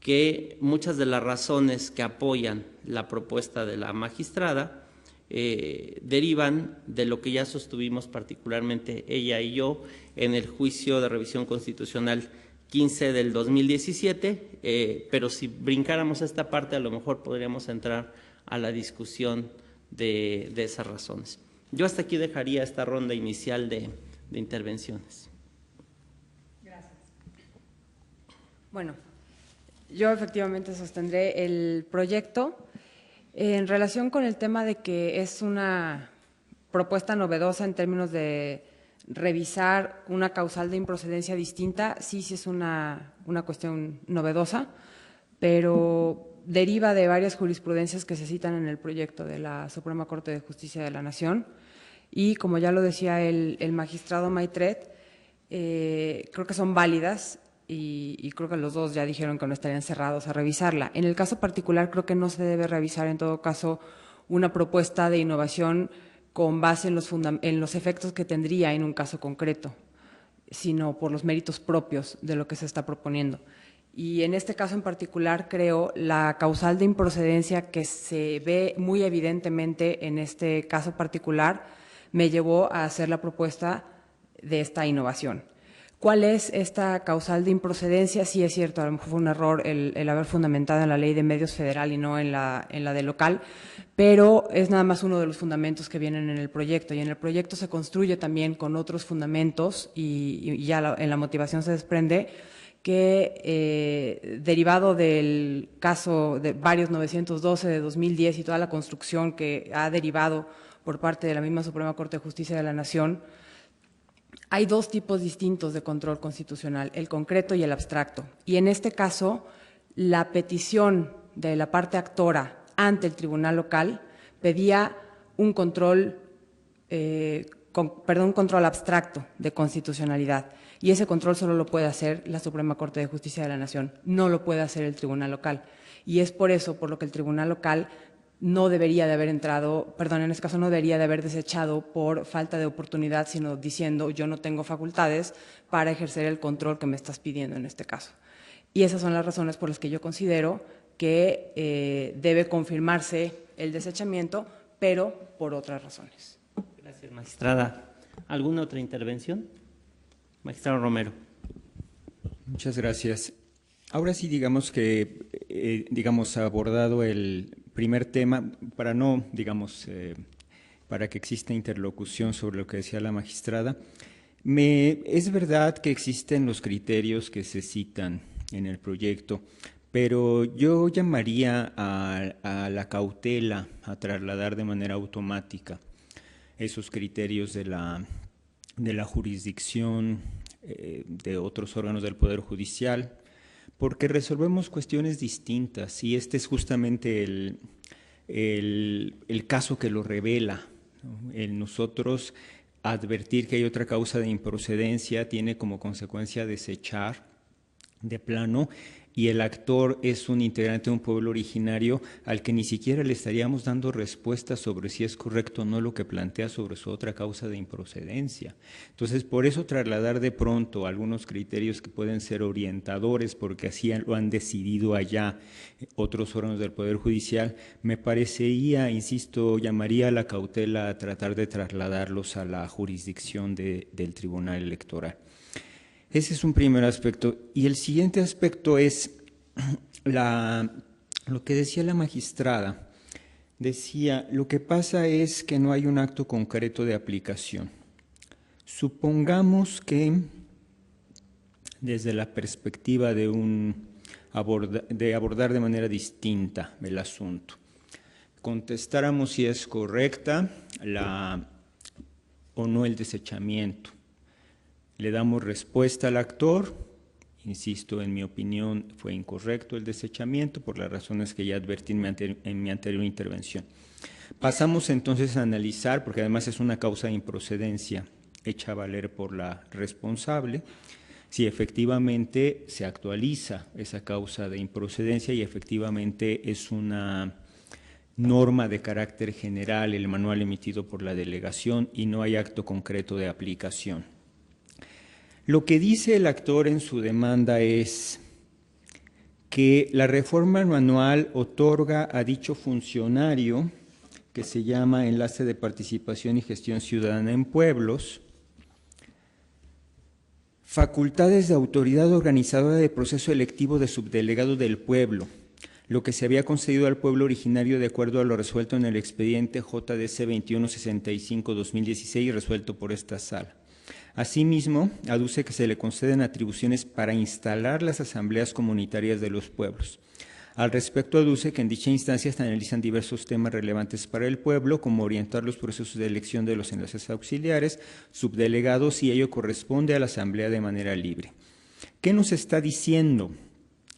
que muchas de las razones que apoyan la propuesta de la magistrada derivan de lo que ya sostuvimos particularmente ella y yo en el juicio de revisión constitucional 15 del 2017, pero si brincáramos esta parte a lo mejor podríamos entrar a la discusión de esas razones. Yo hasta aquí dejaría esta ronda inicial de intervenciones. Gracias. Bueno, yo efectivamente sostendré el proyecto en relación con el tema de que es una propuesta novedosa en términos de revisar una causal de improcedencia distinta. Sí es una cuestión novedosa, pero deriva de varias jurisprudencias que se citan en el proyecto de la Suprema Corte de Justicia de la Nación y, como ya lo decía el magistrado Maitret, creo que son válidas y creo que los dos ya dijeron que no estarían cerrados a revisarla. En el caso particular creo que no se debe revisar en todo caso una propuesta de innovación con base en los efectos que tendría en un caso concreto, sino por los méritos propios de lo que se está proponiendo. Y en este caso en particular, creo, la causal de improcedencia que se ve muy evidentemente en este caso particular me llevó a hacer la propuesta de esta innovación. ¿Cuál es esta causal de improcedencia? Sí, es cierto, a lo mejor fue un error el haber fundamentado en la Ley de Medios Federal y no en la de local, pero es nada más uno de los fundamentos que vienen en el proyecto, y en el proyecto se construye también con otros fundamentos y ya en la motivación se desprende que derivado del caso de varios 912 de 2010 y toda la construcción que ha derivado por parte de la misma Suprema Corte de Justicia de la Nación, hay dos tipos distintos de control constitucional, el concreto y el abstracto. Y en este caso, la petición de la parte actora ante el tribunal local pedía un control un control abstracto de constitucionalidad. Y ese control solo lo puede hacer la Suprema Corte de Justicia de la Nación, no lo puede hacer el tribunal local. Y es por eso por lo que el tribunal local no debería de haber entrado, perdón, en este caso no debería de haber desechado por falta de oportunidad, sino diciendo yo no tengo facultades para ejercer el control que me estás pidiendo en este caso. Y esas son las razones por las que yo considero que debe confirmarse el desechamiento, pero por otras razones. Gracias, magistrada. ¿Alguna otra intervención? Magistrado Romero. Muchas gracias. Ahora sí, digamos que, abordado el primer tema, para no, para que exista interlocución sobre lo que decía la magistrada, es verdad que existen los criterios que se citan en el proyecto, pero yo llamaría a la cautela, a trasladar de manera automática esos criterios de la jurisdicción, de otros órganos del Poder Judicial, porque resolvemos cuestiones distintas y este es justamente el caso que lo revela, ¿no? El nosotros advertir que hay otra causa de improcedencia tiene como consecuencia desechar de plano, y el actor es un integrante de un pueblo originario al que ni siquiera le estaríamos dando respuesta sobre si es correcto o no lo que plantea sobre su otra causa de improcedencia. Entonces, por eso trasladar de pronto algunos criterios que pueden ser orientadores, porque así lo han decidido allá otros órganos del Poder Judicial, me parecería, insisto, llamaría a la cautela a tratar de trasladarlos a la jurisdicción del Tribunal Electoral. Ese es un primer aspecto. Y el siguiente aspecto es lo que decía la magistrada. Decía, lo que pasa es que no hay un acto concreto de aplicación. Supongamos que desde la perspectiva de abordar de manera distinta el asunto, contestáramos si es correcta o no el desechamiento. Le damos respuesta al actor, insisto, en mi opinión fue incorrecto el desechamiento por las razones que ya advertí en mi anterior intervención. Pasamos entonces a analizar, porque además es una causa de improcedencia hecha a valer por la responsable, si efectivamente se actualiza esa causa de improcedencia y efectivamente es una norma de carácter general, el manual emitido por la delegación y no hay acto concreto de aplicación. Lo que dice el actor en su demanda es que la reforma manual otorga a dicho funcionario, que se llama Enlace de Participación y Gestión Ciudadana en Pueblos, facultades de autoridad organizadora de proceso electivo de subdelegado del pueblo, lo que se había concedido al pueblo originario de acuerdo a lo resuelto en el expediente JDC 2165-2016 resuelto por esta sala. Asimismo, aduce que se le conceden atribuciones para instalar las asambleas comunitarias de los pueblos. Al respecto, aduce que en dicha instancia se analizan diversos temas relevantes para el pueblo, como orientar los procesos de elección de los enlaces auxiliares, subdelegados, y ello corresponde a la asamblea de manera libre. ¿Qué nos está diciendo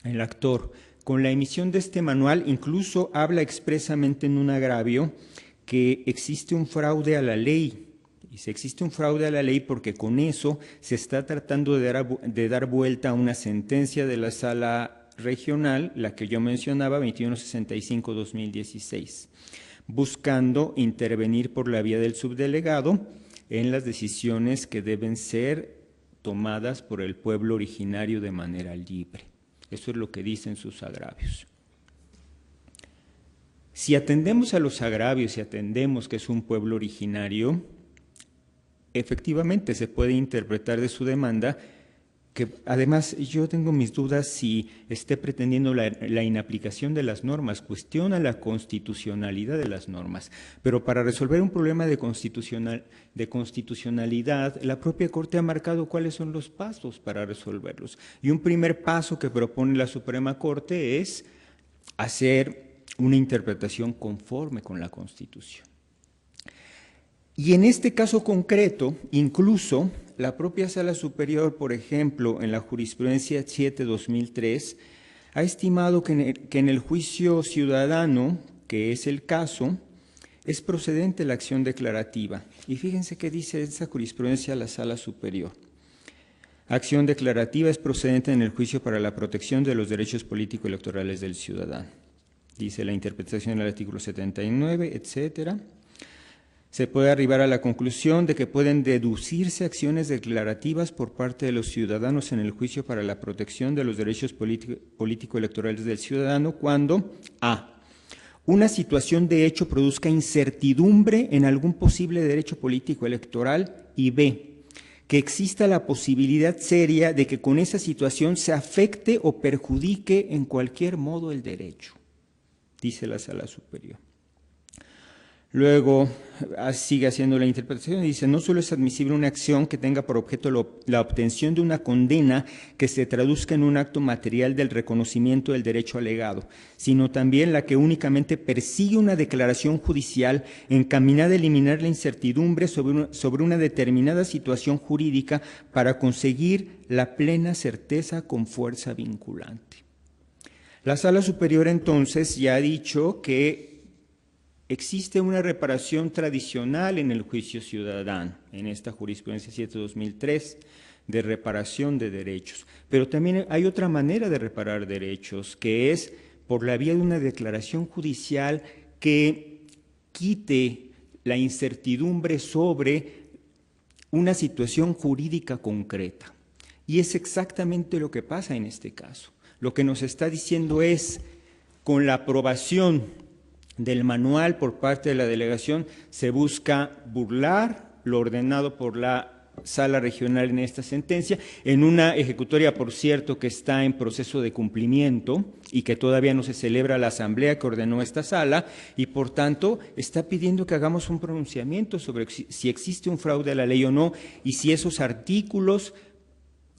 el actor? Con la emisión de este manual, incluso habla expresamente en un agravio que existe un fraude a la ley. Y si existe un fraude a la ley porque con eso se está tratando de dar vuelta a una sentencia de la sala regional, la que yo mencionaba, 2165-2016, buscando intervenir por la vía del subdelegado en las decisiones que deben ser tomadas por el pueblo originario de manera libre. Eso es lo que dicen sus agravios. Si atendemos a los agravios y atendemos que es un pueblo originario, efectivamente se puede interpretar de su demanda que además yo tengo mis dudas si esté pretendiendo la inaplicación de las normas, cuestiona la constitucionalidad de las normas, pero para resolver un problema de constitucionalidad, la propia Corte ha marcado cuáles son los pasos para resolverlos. Y un primer paso que propone la Suprema Corte es hacer una interpretación conforme con la Constitución. Y en este caso concreto, incluso la propia Sala Superior, por ejemplo, en la jurisprudencia 7-2003, ha estimado que en el juicio ciudadano, que es el caso, es procedente la acción declarativa. Y fíjense qué dice esta jurisprudencia de la Sala Superior. Acción declarativa es procedente en el juicio para la protección de los derechos político-electorales del ciudadano. Dice la interpretación del artículo 79, etcétera. Se puede arribar a la conclusión de que pueden deducirse acciones declarativas por parte de los ciudadanos en el juicio para la protección de los derechos político-electorales del ciudadano cuando a. Una situación de hecho produzca incertidumbre en algún posible derecho político electoral y b. Que exista la posibilidad seria de que con esa situación se afecte o perjudique en cualquier modo el derecho, dice la Sala Superior. Luego sigue haciendo la interpretación y dice, no solo es admisible una acción que tenga por objeto la obtención de una condena que se traduzca en un acto material del reconocimiento del derecho alegado, sino también la que únicamente persigue una declaración judicial encaminada a eliminar la incertidumbre sobre una determinada situación jurídica para conseguir la plena certeza con fuerza vinculante. La Sala Superior entonces ya ha dicho que existe una reparación tradicional en el juicio ciudadano, en esta jurisprudencia 7-2003, de reparación de derechos. Pero también hay otra manera de reparar derechos, que es por la vía de una declaración judicial que quite la incertidumbre sobre una situación jurídica concreta. Y es exactamente lo que pasa en este caso. Lo que nos está diciendo es, con la aprobación del manual por parte de la delegación, se busca burlar lo ordenado por la Sala Regional en esta sentencia, en una ejecutoria, por cierto, que está en proceso de cumplimiento y que todavía no se celebra la asamblea que ordenó esta sala, y por tanto está pidiendo que hagamos un pronunciamiento sobre si existe un fraude a la ley o no, y si esos artículos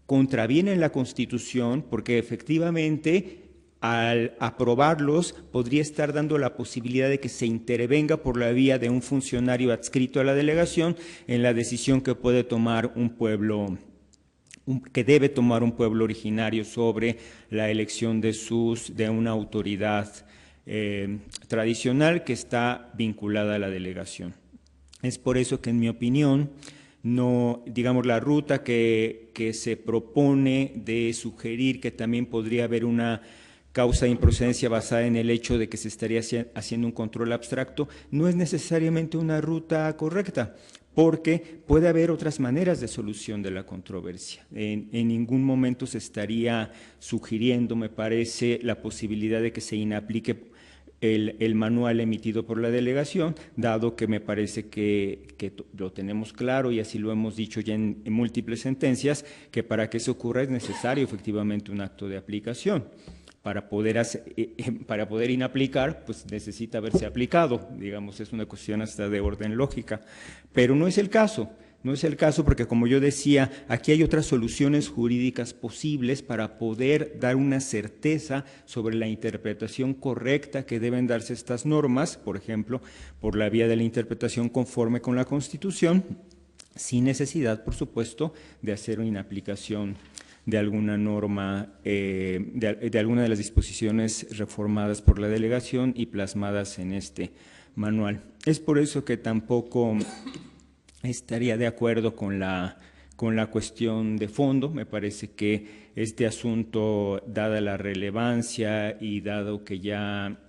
contravienen la Constitución, porque efectivamente al aprobarlos podría estar dando la posibilidad de que se intervenga por la vía de un funcionario adscrito a la delegación en la decisión que puede tomar un pueblo, que debe tomar un pueblo originario sobre la elección de una autoridad tradicional que está vinculada a la delegación. Es por eso que, en mi opinión, no, digamos, la ruta que se propone de sugerir que también podría haber una causa de improcedencia basada en el hecho de que se estaría haciendo un control abstracto, no es necesariamente una ruta correcta, porque puede haber otras maneras de solución de la controversia. En ningún momento se estaría sugiriendo, me parece, la posibilidad de que se inaplique el manual emitido por la delegación, dado que me parece que lo tenemos claro y así lo hemos dicho ya en múltiples sentencias, que para que eso ocurra es necesario efectivamente un acto de aplicación. Para poder inaplicar, pues necesita haberse aplicado, digamos, es una cuestión hasta de orden lógica, pero no es el caso. No es el caso porque, como yo decía, aquí hay otras soluciones jurídicas posibles para poder dar una certeza sobre la interpretación correcta que deben darse estas normas, por ejemplo, por la vía de la interpretación conforme con la Constitución, sin necesidad, por supuesto, de hacer una inaplicación de alguna norma, de alguna de las disposiciones reformadas por la delegación y plasmadas en este manual. Es por eso que tampoco estaría de acuerdo con la cuestión de fondo. Me parece que este asunto, dada la relevancia y dado que ya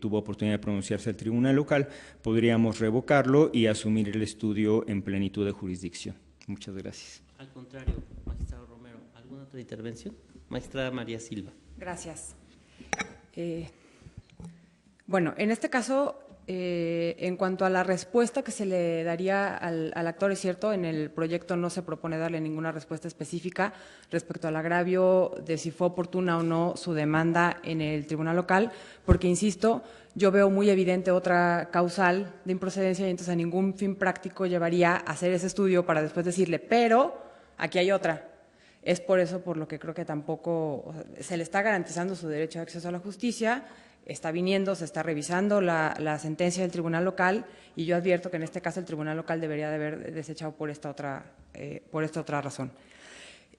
tuvo oportunidad de pronunciarse el tribunal local, podríamos revocarlo y asumir el estudio en plenitud de jurisdicción. Muchas gracias. Al contrario, magistrado Romero, ¿alguna otra intervención? Magistrada María Silva. Gracias. Bueno, en este caso, en cuanto a la respuesta que se le daría al actor, es cierto, en el proyecto no se propone darle ninguna respuesta específica respecto al agravio de si fue oportuna o no su demanda en el tribunal local, porque, insisto, yo veo muy evidente otra causal de improcedencia y entonces a ningún fin práctico llevaría a hacer ese estudio para después decirle, pero aquí hay otra. Es por eso por lo que creo que tampoco se le está garantizando su derecho de acceso a la justicia. Está viniendo, se está revisando la sentencia del tribunal local y yo advierto que en este caso el tribunal local debería de haber desechado por esta otra razón.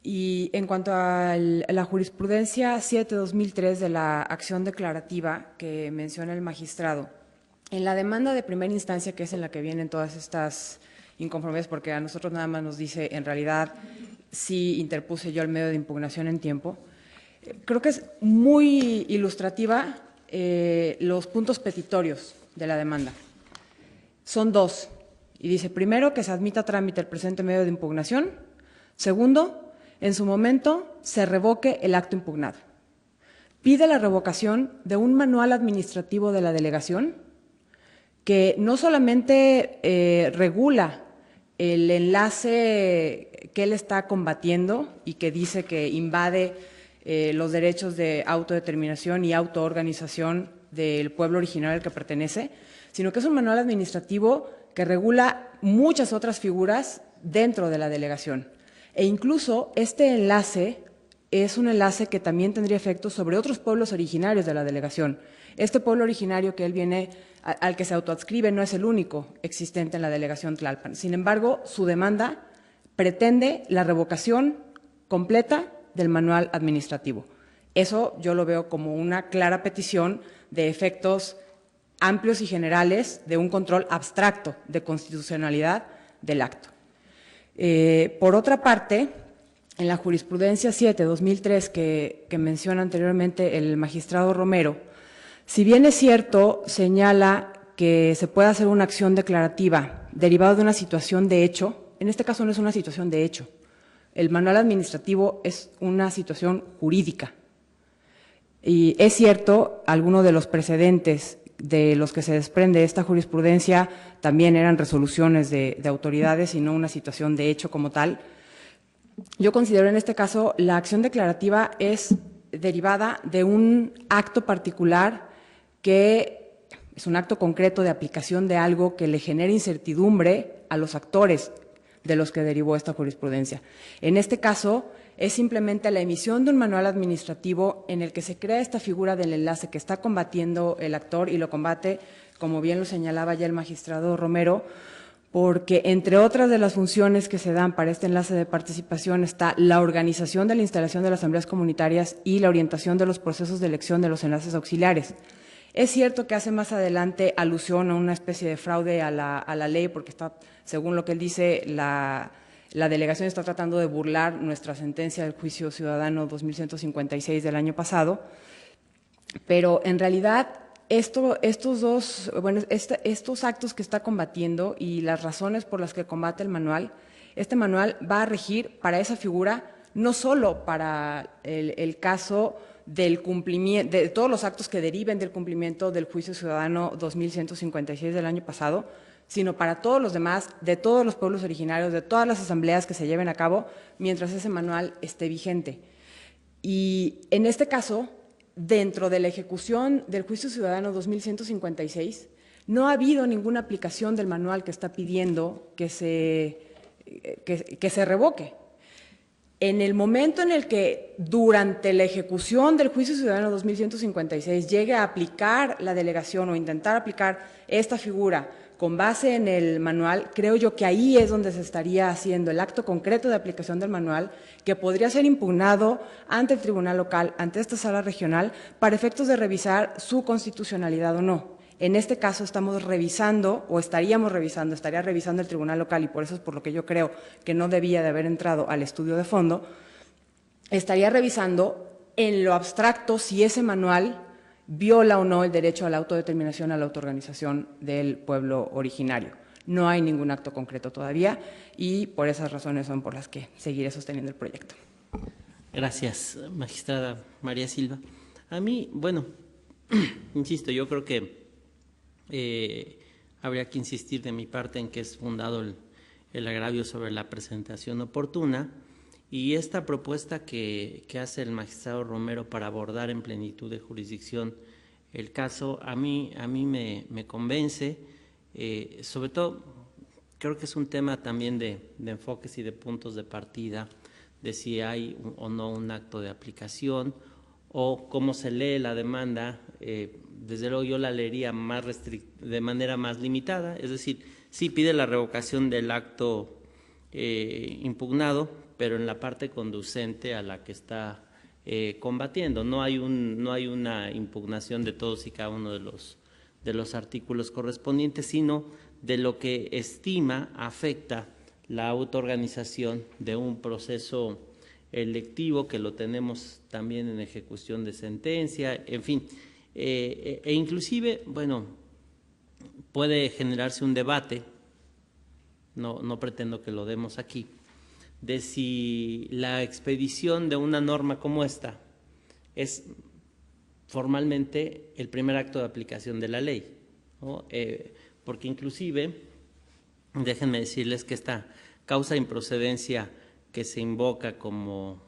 Y en cuanto a la jurisprudencia 7-2003 de la acción declarativa que menciona el magistrado, En la demanda de primera instancia, que es en la que vienen todas estas inconformidades, porque a nosotros nada más nos dice, en realidad, sí interpuse yo el medio de impugnación en tiempo, creo que es muy ilustrativa los puntos petitorios de la demanda. Son dos, y dice, primero, que se admita a trámite el presente medio de impugnación. Segundo, en su momento se revoque el acto impugnado. Pide la revocación de un manual administrativo de la delegación que no solamente regula el enlace que él está combatiendo y que dice que invade los derechos de autodeterminación y autoorganización del pueblo originario al que pertenece, sino que es un manual administrativo que regula muchas otras figuras dentro de la delegación. E incluso este enlace es un enlace que también tendría efectos sobre otros pueblos originarios de la delegación. Este pueblo originario que él viene, al que se autoadscribe, no es el único existente en la delegación Tlalpan. Sin embargo, su demanda pretende la revocación completa del manual administrativo. Eso yo lo veo como una clara petición de efectos amplios y generales de un control abstracto de constitucionalidad del acto. Por otra parte, en la jurisprudencia 7/2003 que menciona anteriormente el magistrado Romero, si bien es cierto, señala que se puede hacer una acción declarativa derivada de una situación de hecho, en este caso no es una situación de hecho. El manual administrativo es una situación jurídica. Y es cierto, algunos de los precedentes de los que se desprende esta jurisprudencia también eran resoluciones de autoridades y no una situación de hecho como tal. Yo considero en este caso la acción declarativa es derivada de un acto particular que es un acto concreto de aplicación de algo que le genera incertidumbre a los actores de los que derivó esta jurisprudencia. En este caso, es simplemente la emisión de un manual administrativo en el que se crea esta figura del enlace que está combatiendo el actor y lo combate, como bien lo señalaba ya el magistrado Romero, porque entre otras de las funciones que se dan para este enlace de participación está la organización de la instalación de las asambleas comunitarias y la orientación de los procesos de elección de los enlaces auxiliares. Es cierto que hace más adelante alusión a una especie de fraude a la ley, porque está, según lo que él dice, la delegación está tratando de burlar nuestra sentencia del juicio ciudadano 2156 del año pasado, pero en realidad estos actos que está combatiendo y las razones por las que combate el manual, este manual va a regir para esa figura, no solo para el caso del cumplimiento, de todos los actos que deriven del cumplimiento del juicio ciudadano 2156 del año pasado, sino para todos los demás, de todos los pueblos originarios, de todas las asambleas que se lleven a cabo mientras ese manual esté vigente. Y en este caso, dentro de la ejecución del juicio ciudadano 2156, no ha habido ninguna aplicación del manual que está pidiendo que se revoque. En el momento en el que durante la ejecución del juicio ciudadano 2156 llegue a aplicar la delegación o intentar aplicar esta figura con base en el manual, creo yo que ahí es donde se estaría haciendo el acto concreto de aplicación del manual, que podría ser impugnado ante el tribunal local, ante esta sala regional, para efectos de revisar su constitucionalidad o no. En este caso estamos revisando, o estaría revisando el tribunal local, y por eso es por lo que yo creo que no debía de haber entrado al estudio de fondo, estaría revisando en lo abstracto si ese manual viola o no el derecho a la autodeterminación, a la autoorganización del pueblo originario. No hay ningún acto concreto todavía y por esas razones son por las que seguiré sosteniendo el proyecto. Gracias, magistrada María Silva. A mí, bueno, insisto, yo creo que habría que insistir de mi parte en que es fundado el agravio sobre la presentación oportuna. Y esta propuesta que hace el magistrado Romero para abordar en plenitud de jurisdicción el caso, a mí me convence, sobre todo creo que es un tema también de enfoques y de puntos de partida, de si hay o no un acto de aplicación o cómo se lee la demanda. Desde luego yo la leería de manera más limitada, es decir, sí pide la revocación del acto impugnado, pero en la parte conducente a la que está combatiendo. No hay una impugnación de todos y cada uno de de los artículos correspondientes, sino de lo que estima afecta la autoorganización de un proceso electivo, que lo tenemos también en ejecución de sentencia, en fin, e inclusive, bueno, puede generarse un debate, no pretendo que lo demos aquí, de si la expedición de una norma como esta es formalmente el primer acto de aplicación de la ley, ¿no? Porque inclusive, déjenme decirles que esta causa de improcedencia que se invoca como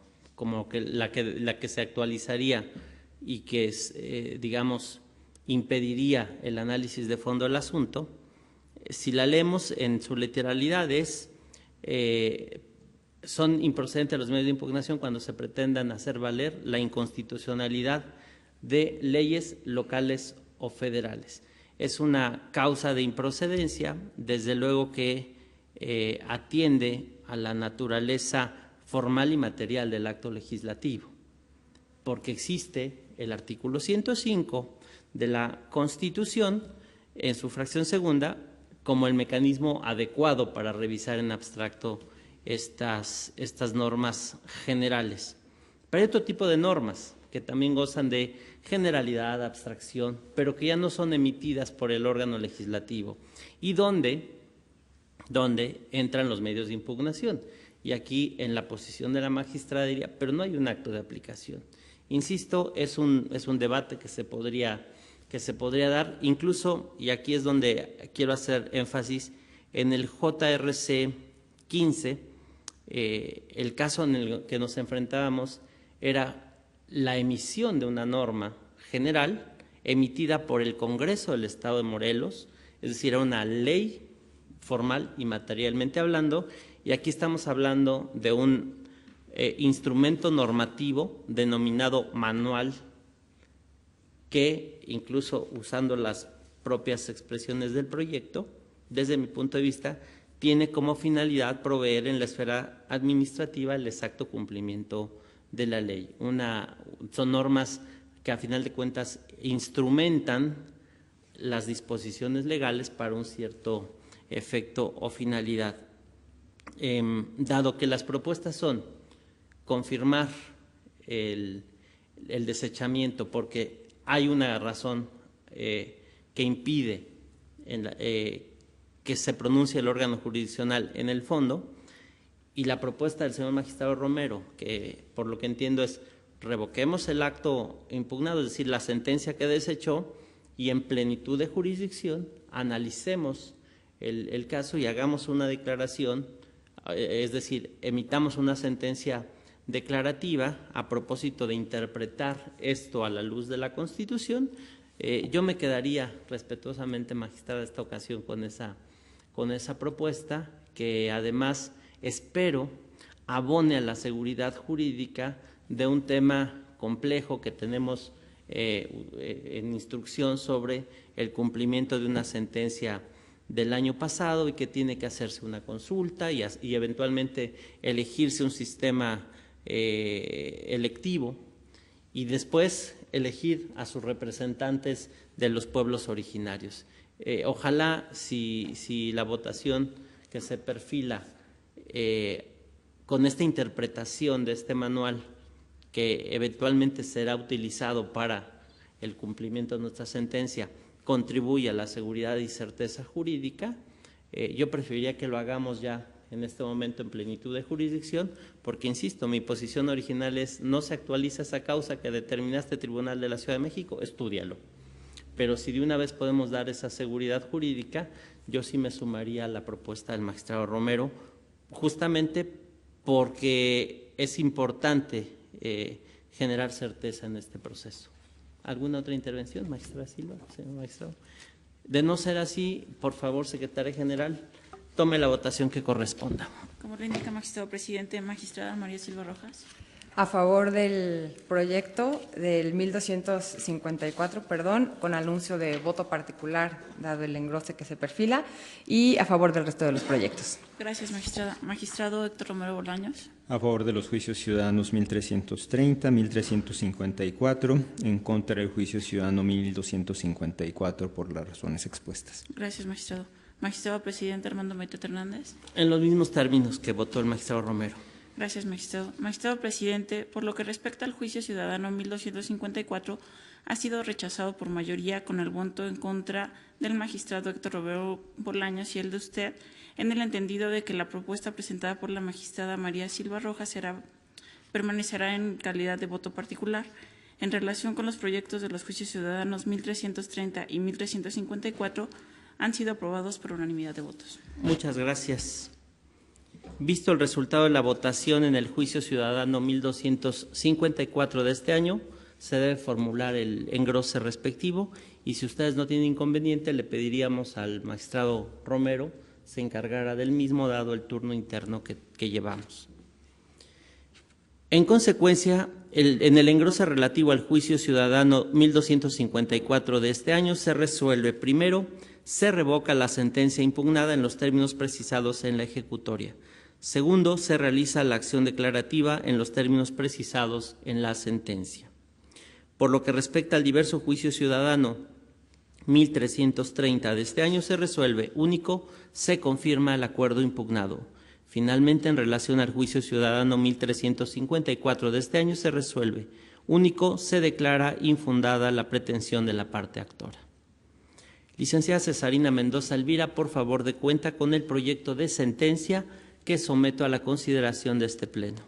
que la que se actualizaría y que digamos, impediría el análisis de fondo del asunto, si la leemos en su literalidad son improcedentes los medios de impugnación cuando se pretendan hacer valer la inconstitucionalidad de leyes locales o federales. Es una causa de improcedencia, desde luego que atiende a la naturaleza formal y material del acto legislativo, porque existe el artículo 105 de la Constitución en su fracción segunda como el mecanismo adecuado para revisar en abstracto estas normas generales. Pero hay otro tipo de normas que también gozan de generalidad, abstracción, pero que ya no son emitidas por el órgano legislativo y donde entran los medios de impugnación. Y aquí en la posición de la magistrada diría, pero no hay un acto de aplicación. Insisto, es un debate que se podría dar, incluso, y aquí es donde quiero hacer énfasis, en el JRC 15, el caso en el que nos enfrentábamos era la emisión de una norma general emitida por el Congreso del Estado de Morelos, es decir, era una ley formal y materialmente hablando, y aquí estamos hablando de un instrumento normativo denominado manual, que incluso usando las propias expresiones del proyecto, desde mi punto de vista, tiene como finalidad proveer en la esfera administrativa el exacto cumplimiento de la ley. Son normas que a final de cuentas instrumentan las disposiciones legales para un cierto efecto o finalidad. Dado que las propuestas son confirmar el desechamiento porque hay una razón que impide que se pronuncie el órgano jurisdiccional en el fondo, y la propuesta del señor magistrado Romero, que por lo que entiendo es revoquemos el acto impugnado, es decir, la sentencia que desechó, y en plenitud de jurisdicción analicemos el caso y hagamos una declaración, es decir, emitamos una sentencia declarativa a propósito de interpretar esto a la luz de la Constitución. Yo me quedaría respetuosamente, magistrada, esta ocasión con esa propuesta, que además espero abone a la seguridad jurídica de un tema complejo que tenemos en instrucción sobre el cumplimiento de una sentencia del año pasado y que tiene que hacerse una consulta y eventualmente elegirse un sistema electivo y después elegir a sus representantes de los pueblos originarios. Ojalá si la votación que se perfila con esta interpretación de este manual, que eventualmente será utilizado para el cumplimiento de nuestra sentencia, contribuye a la seguridad y certeza jurídica, yo preferiría que lo hagamos ya en este momento en plenitud de jurisdicción, porque, insisto, mi posición original es no se actualiza esa causa que determina este Tribunal de la Ciudad de México, estúdialo. Pero si de una vez podemos dar esa seguridad jurídica, yo sí me sumaría a la propuesta del magistrado Romero, justamente porque es importante generar certeza en este proceso. ¿Alguna otra intervención, magistrada Silva, señor magistrado? De no ser así, por favor, secretaria general, tome la votación que corresponda. Como lo indica magistrado presidente, magistrada María Silva Rojas. A favor del proyecto del 1254, con anuncio de voto particular, dado el engrose que se perfila, y a favor del resto de los proyectos. Gracias, magistrada. Magistrado Héctor Romero Bolaños. A favor de los juicios ciudadanos 1330, 1354, en contra del juicio ciudadano 1254 por las razones expuestas. Gracias, magistrado. Magistrado presidente Armando Maite Hernández. En los mismos términos que votó el magistrado Romero. Gracias, magistrado. Magistrado presidente, por lo que respecta al juicio ciudadano 1254, ha sido rechazado por mayoría con el voto en contra del magistrado Héctor Romero Bolaños y el de usted, en el entendido de que la propuesta presentada por la magistrada María Silva Rojas permanecerá en calidad de voto particular. En relación con los proyectos de los juicios ciudadanos 1330 y 1354, han sido aprobados por unanimidad de votos. Muchas gracias. Visto el resultado de la votación en el juicio ciudadano 1254 de este año, se debe formular el engrose respectivo y si ustedes no tienen inconveniente, le pediríamos al magistrado Romero se encargara del mismo, dado el turno interno que llevamos. En consecuencia, en el engrose relativo al juicio ciudadano 1254 de este año se resuelve: primero, se revoca la sentencia impugnada en los términos precisados en la ejecutoria. Segundo, se realiza la acción declarativa en los términos precisados en la sentencia. Por lo que respecta al diverso juicio ciudadano 1330 de este año, se resuelve: único, se confirma el acuerdo impugnado. Finalmente, en relación al juicio ciudadano 1354 de este año, se resuelve: único, se declara infundada la pretensión de la parte actora. Licenciada Cesarina Mendoza Elvira, por favor, dé cuenta con el proyecto de sentencia que someto a la consideración de este Pleno.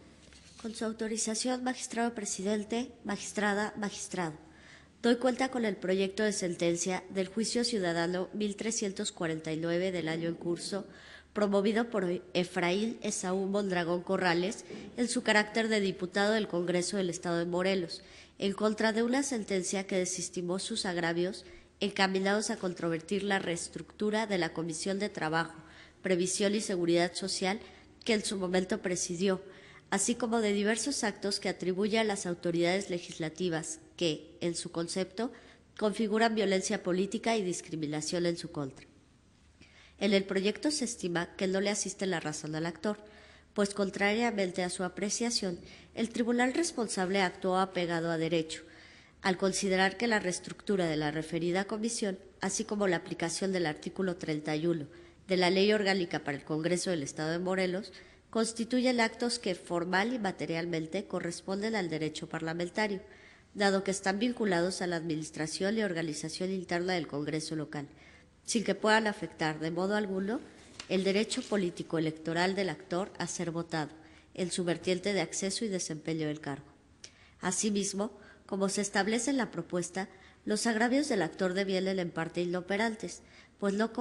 Con su autorización, magistrado presidente, magistrada, magistrado. Doy cuenta con el proyecto de sentencia del juicio ciudadano 1349 del año en curso, promovido por Efraín Esaú Mondragón Corrales, en su carácter de diputado del Congreso del Estado de Morelos, en contra de una sentencia que desestimó sus agravios encaminados a controvertir la reestructura de la Comisión de Trabajo, Previsión y Seguridad Social que en su momento presidió, así como de diversos actos que atribuye a las autoridades legislativas que, en su concepto, configuran violencia política y discriminación en su contra. En el proyecto se estima que no le asiste la razón al actor, pues contrariamente a su apreciación, el tribunal responsable actuó apegado a derecho, al considerar que la reestructura de la referida comisión, así como la aplicación del artículo 31 de la Ley Orgánica para el Congreso del Estado de Morelos, constituyen actos que formal y materialmente corresponden al derecho parlamentario, dado que están vinculados a la administración y organización interna del Congreso local, sin que puedan afectar de modo alguno el derecho político electoral del actor a ser votado, en su vertiente de acceso y desempeño del cargo. Asimismo, como se establece en la propuesta, los agravios del actor devienen en parte inoperantes, pues no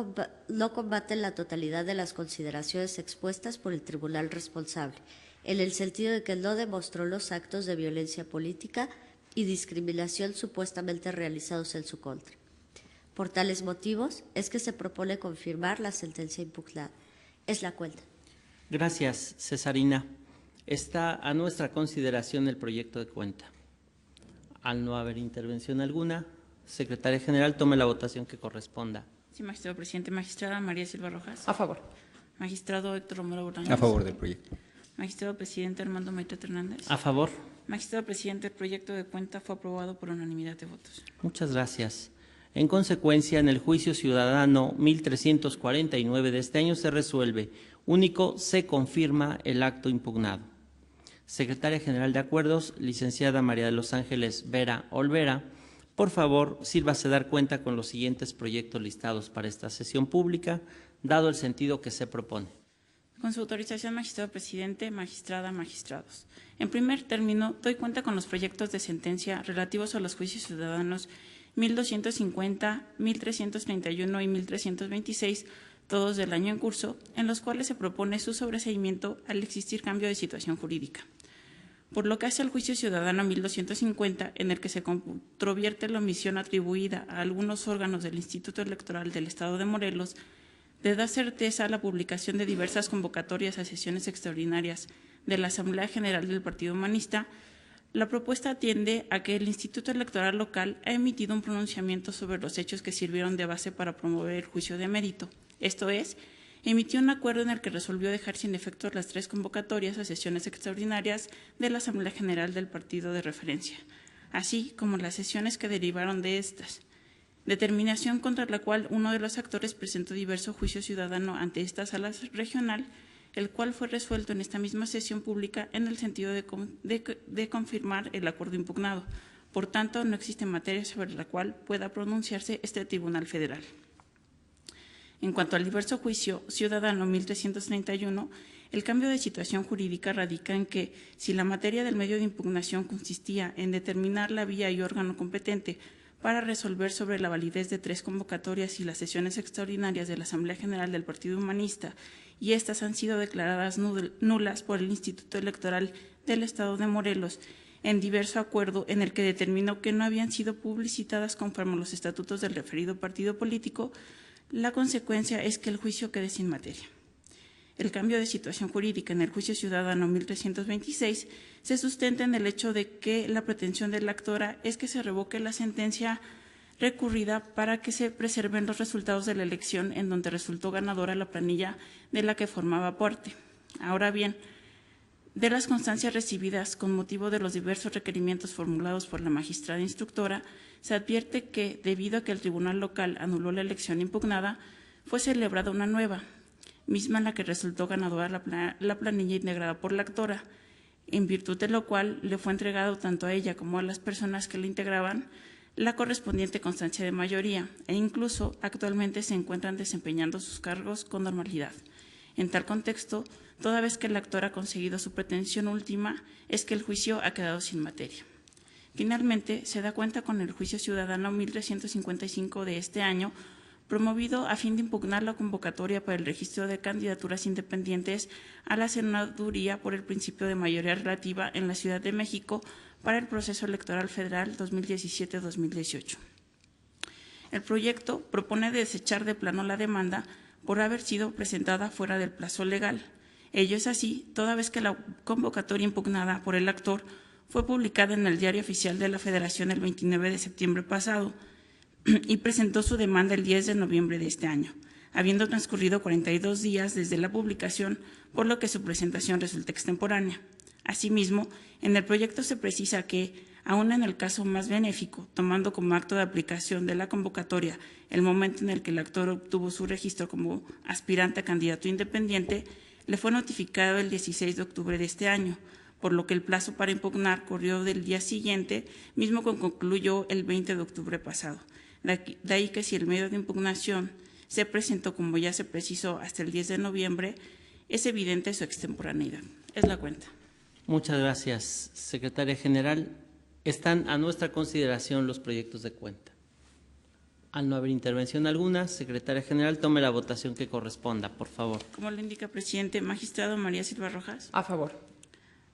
combaten la totalidad de las consideraciones expuestas por el tribunal responsable, en el sentido de que no demostró los actos de violencia política y discriminación supuestamente realizados en su contra. Por tales motivos es que se propone confirmar la sentencia impugnada. Es la cuenta. Gracias, Cesarina. Está a nuestra consideración el proyecto de cuenta. Al no haber intervención alguna, Secretaria General, tome la votación que corresponda. Sí, magistrado presidente. Magistrada María Silva Rojas. A favor. Magistrado Héctor Romero Bolaños. A favor del proyecto. Magistrado presidente Armando Maite Hernández. A favor. Magistrado presidente, el proyecto de cuenta fue aprobado por unanimidad de votos. Muchas gracias. En consecuencia, en el juicio ciudadano 1349 de este año se resuelve: único, se confirma el acto impugnado. Secretaria General de Acuerdos, licenciada María de los Ángeles Vera Olvera, por favor, sírvase dar cuenta con los siguientes proyectos listados para esta sesión pública, dado el sentido que se propone. Con su autorización, magistrado presidente, magistrada, magistrados. En primer término, doy cuenta con los proyectos de sentencia relativos a los juicios ciudadanos 1250, 1331 y 1326, todos del año en curso, en los cuales se propone su sobreseimiento al existir cambio de situación jurídica. Por lo que hace al juicio ciudadano 1250, en el que se controvierte la omisión atribuida a algunos órganos del Instituto Electoral del Estado de Morelos de dar certeza a la publicación de diversas convocatorias a sesiones extraordinarias de la Asamblea General del Partido Humanista, la propuesta atiende a que el Instituto Electoral Local ha emitido un pronunciamiento sobre los hechos que sirvieron de base para promover el juicio de mérito. Esto es, emitió un acuerdo en el que resolvió dejar sin efecto las 3 convocatorias a sesiones extraordinarias de la Asamblea General del partido de referencia, así como las sesiones que derivaron de estas. Determinación contra la cual uno de los actores presentó diverso juicio ciudadano ante esta sala regional, el cual fue resuelto en esta misma sesión pública en el sentido de confirmar el acuerdo impugnado. Por tanto, no existe materia sobre la cual pueda pronunciarse este Tribunal Federal. En cuanto al diverso juicio ciudadano 1331, el cambio de situación jurídica radica en que, si la materia del medio de impugnación consistía en determinar la vía y órgano competente para resolver sobre la validez de 3 convocatorias y las sesiones extraordinarias de la Asamblea General del Partido Humanista, y estas han sido declaradas nulas por el Instituto Electoral del Estado de Morelos, en diverso acuerdo en el que determinó que no habían sido publicitadas conforme a los estatutos del referido partido político, la consecuencia es que el juicio quede sin materia. El cambio de situación jurídica en el juicio ciudadano 1326 se sustenta en el hecho de que la pretensión de la actora es que se revoque la sentencia recurrida para que se preserven los resultados de la elección en donde resultó ganadora la planilla de la que formaba parte. Ahora bien, de las constancias recibidas con motivo de los diversos requerimientos formulados por la magistrada instructora, se advierte que, debido a que el tribunal local anuló la elección impugnada, fue celebrada una nueva, misma en la que resultó ganadora la planilla integrada por la actora, en virtud de lo cual le fue entregado tanto a ella como a las personas que la integraban la correspondiente constancia de mayoría, e incluso actualmente se encuentran desempeñando sus cargos con normalidad. En tal contexto, toda vez que la actora ha conseguido su pretensión última, es que el juicio ha quedado sin materia. Finalmente, se da cuenta con el juicio ciudadano 1355 de este año, promovido a fin de impugnar la convocatoria para el registro de candidaturas independientes a la senaduría por el principio de mayoría relativa en la Ciudad de México para el proceso electoral federal 2017-2018. El proyecto propone desechar de plano la demanda por haber sido presentada fuera del plazo legal. Ello es así, toda vez que la convocatoria impugnada por el actor fue publicada en el Diario Oficial de la Federación el 29 de septiembre pasado y presentó su demanda el 10 de noviembre de este año, habiendo transcurrido 42 días desde la publicación, por lo que su presentación resulta extemporánea. Asimismo, en el proyecto se precisa que, aun en el caso más benéfico, tomando como acto de aplicación de la convocatoria el momento en el que el actor obtuvo su registro como aspirante a candidato independiente, le fue notificado el 16 de octubre de este año, por lo que el plazo para impugnar corrió del día siguiente, mismo que concluyó el 20 de octubre pasado. De ahí que si el medio de impugnación se presentó, como ya se precisó, hasta el 10 de noviembre, es evidente su extemporaneidad. Es la cuenta. Muchas gracias, secretaria general. Están a nuestra consideración los proyectos de cuenta. Al no haber intervención alguna, secretaria general, tome la votación que corresponda, por favor. Como lo indica, presidente, magistrado María Silva Rojas. A favor.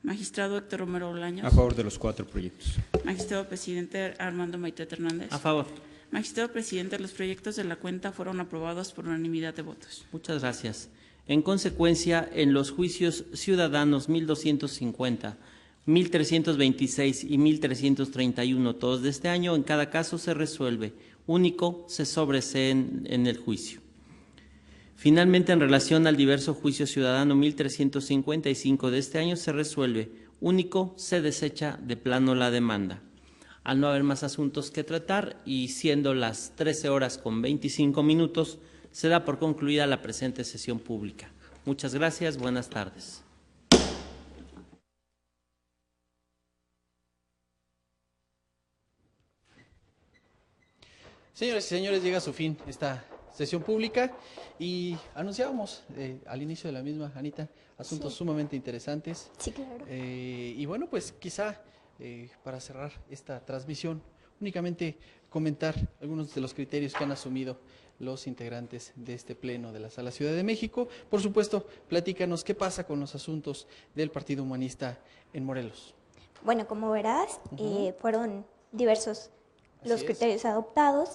Magistrado Héctor Romero Bolaños. A favor de los 4 proyectos. Magistrado presidente Armando Maite Hernández. A favor. Magistrado presidente, los proyectos de la cuenta fueron aprobados por unanimidad de votos. Muchas gracias. En consecuencia, en los juicios ciudadanos 1250, 1326 y 1331, todos de este año, en cada caso se resuelve, único se sobresee en el juicio. Finalmente, en relación al diverso juicio ciudadano 1355 de este año, se resuelve, único se desecha de plano la demanda. Al no haber más asuntos que tratar y siendo las 13:25, se da por concluida la presente sesión pública. Muchas gracias, buenas tardes. Señoras y señores, llega a su fin esta sesión pública y anunciábamos al inicio de la misma, Anita, asuntos sumamente interesantes. Sí, claro. Y bueno, pues quizá para cerrar esta transmisión, únicamente comentar algunos de los criterios que han asumido los integrantes de este pleno de la Sala Ciudad de México. Por supuesto, platícanos qué pasa con los asuntos del Partido Humanista en Morelos. Bueno, como verás, fueron diversos los Así criterios adoptados.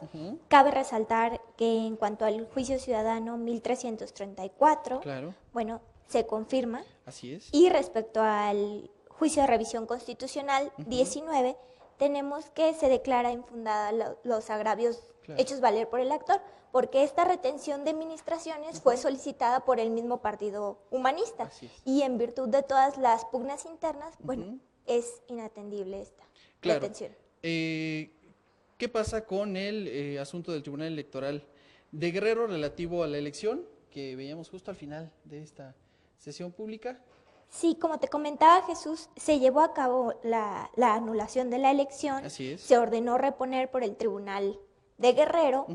Cabe resaltar que en cuanto al juicio ciudadano 1334, Claro. bueno, se confirma. Así es. Y respecto al juicio de revisión constitucional 19, tenemos que se declara infundada los agravios hechos valer por el actor, porque esta retención de administraciones fue solicitada por el mismo Partido Humanista. Y en virtud de todas las pugnas internas, bueno, es inatendible esta retención. ¿Qué pasa con el asunto del Tribunal Electoral de Guerrero relativo a la elección que veíamos justo al final de esta sesión pública? Sí, como te comentaba Jesús, se llevó a cabo la anulación de la elección. Así es. Se ordenó reponer por el Tribunal de Guerrero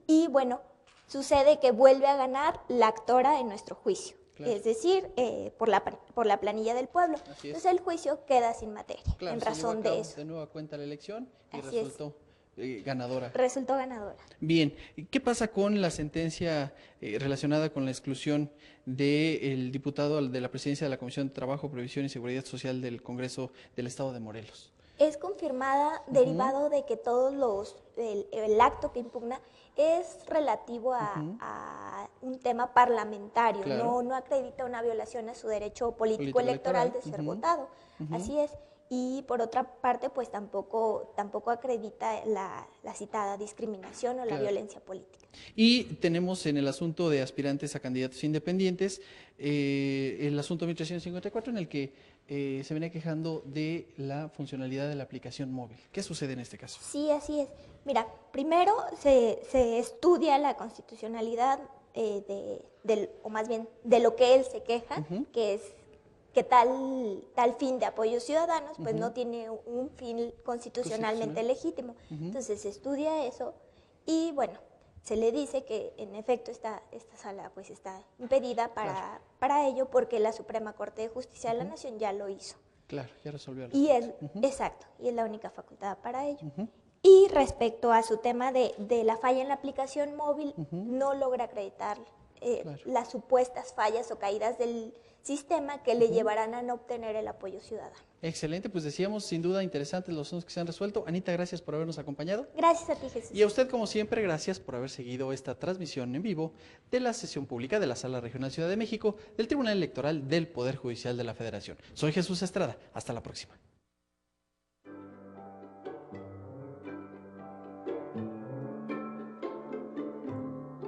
y bueno, sucede que vuelve a ganar la actora en nuestro juicio, es decir, por la planilla del pueblo. Entonces el juicio queda sin materia en razón de eso. De nueva cuenta la elección y resultó ganadora. Resultó ganadora. Bien, ¿qué pasa con la sentencia relacionada con la exclusión del diputado de la presidencia de la Comisión de Trabajo, Previsión y Seguridad Social del Congreso del Estado de Morelos? Es confirmada derivado de que el acto que impugna es relativo a un tema parlamentario, no acredita una violación a su derecho político electoral de ser votado. Así es. Y por otra parte, pues tampoco acredita la citada discriminación o la violencia política. Y tenemos en el asunto de aspirantes a candidatos independientes, el asunto 1354 en el que se viene quejando de la funcionalidad de la aplicación móvil. ¿Qué sucede en este caso? Sí, así es. Mira, primero se estudia la constitucionalidad o más bien de lo que él se queja, que es que tal fin de apoyos ciudadanos pues no tiene un fin constitucionalmente legítimo. Entonces se estudia eso y bueno, se le dice que en efecto esta sala pues está impedida para ello porque la Suprema Corte de Justicia de la Nación ya lo hizo. Claro, ya resolvió. Y exacto, y es la única facultad para ello. Y respecto a su tema de la falla en la aplicación móvil, no logra acreditar las supuestas fallas o caídas del sistema que le llevarán a no obtener el apoyo ciudadano. Excelente, pues decíamos, sin duda interesantes los asuntos que se han resuelto. Anita, gracias por habernos acompañado. Gracias a ti, Jesús. Y a usted, como siempre, gracias por haber seguido esta transmisión en vivo de la sesión pública de la Sala Regional Ciudad de México del Tribunal Electoral del Poder Judicial de la Federación. Soy Jesús Estrada. Hasta la próxima.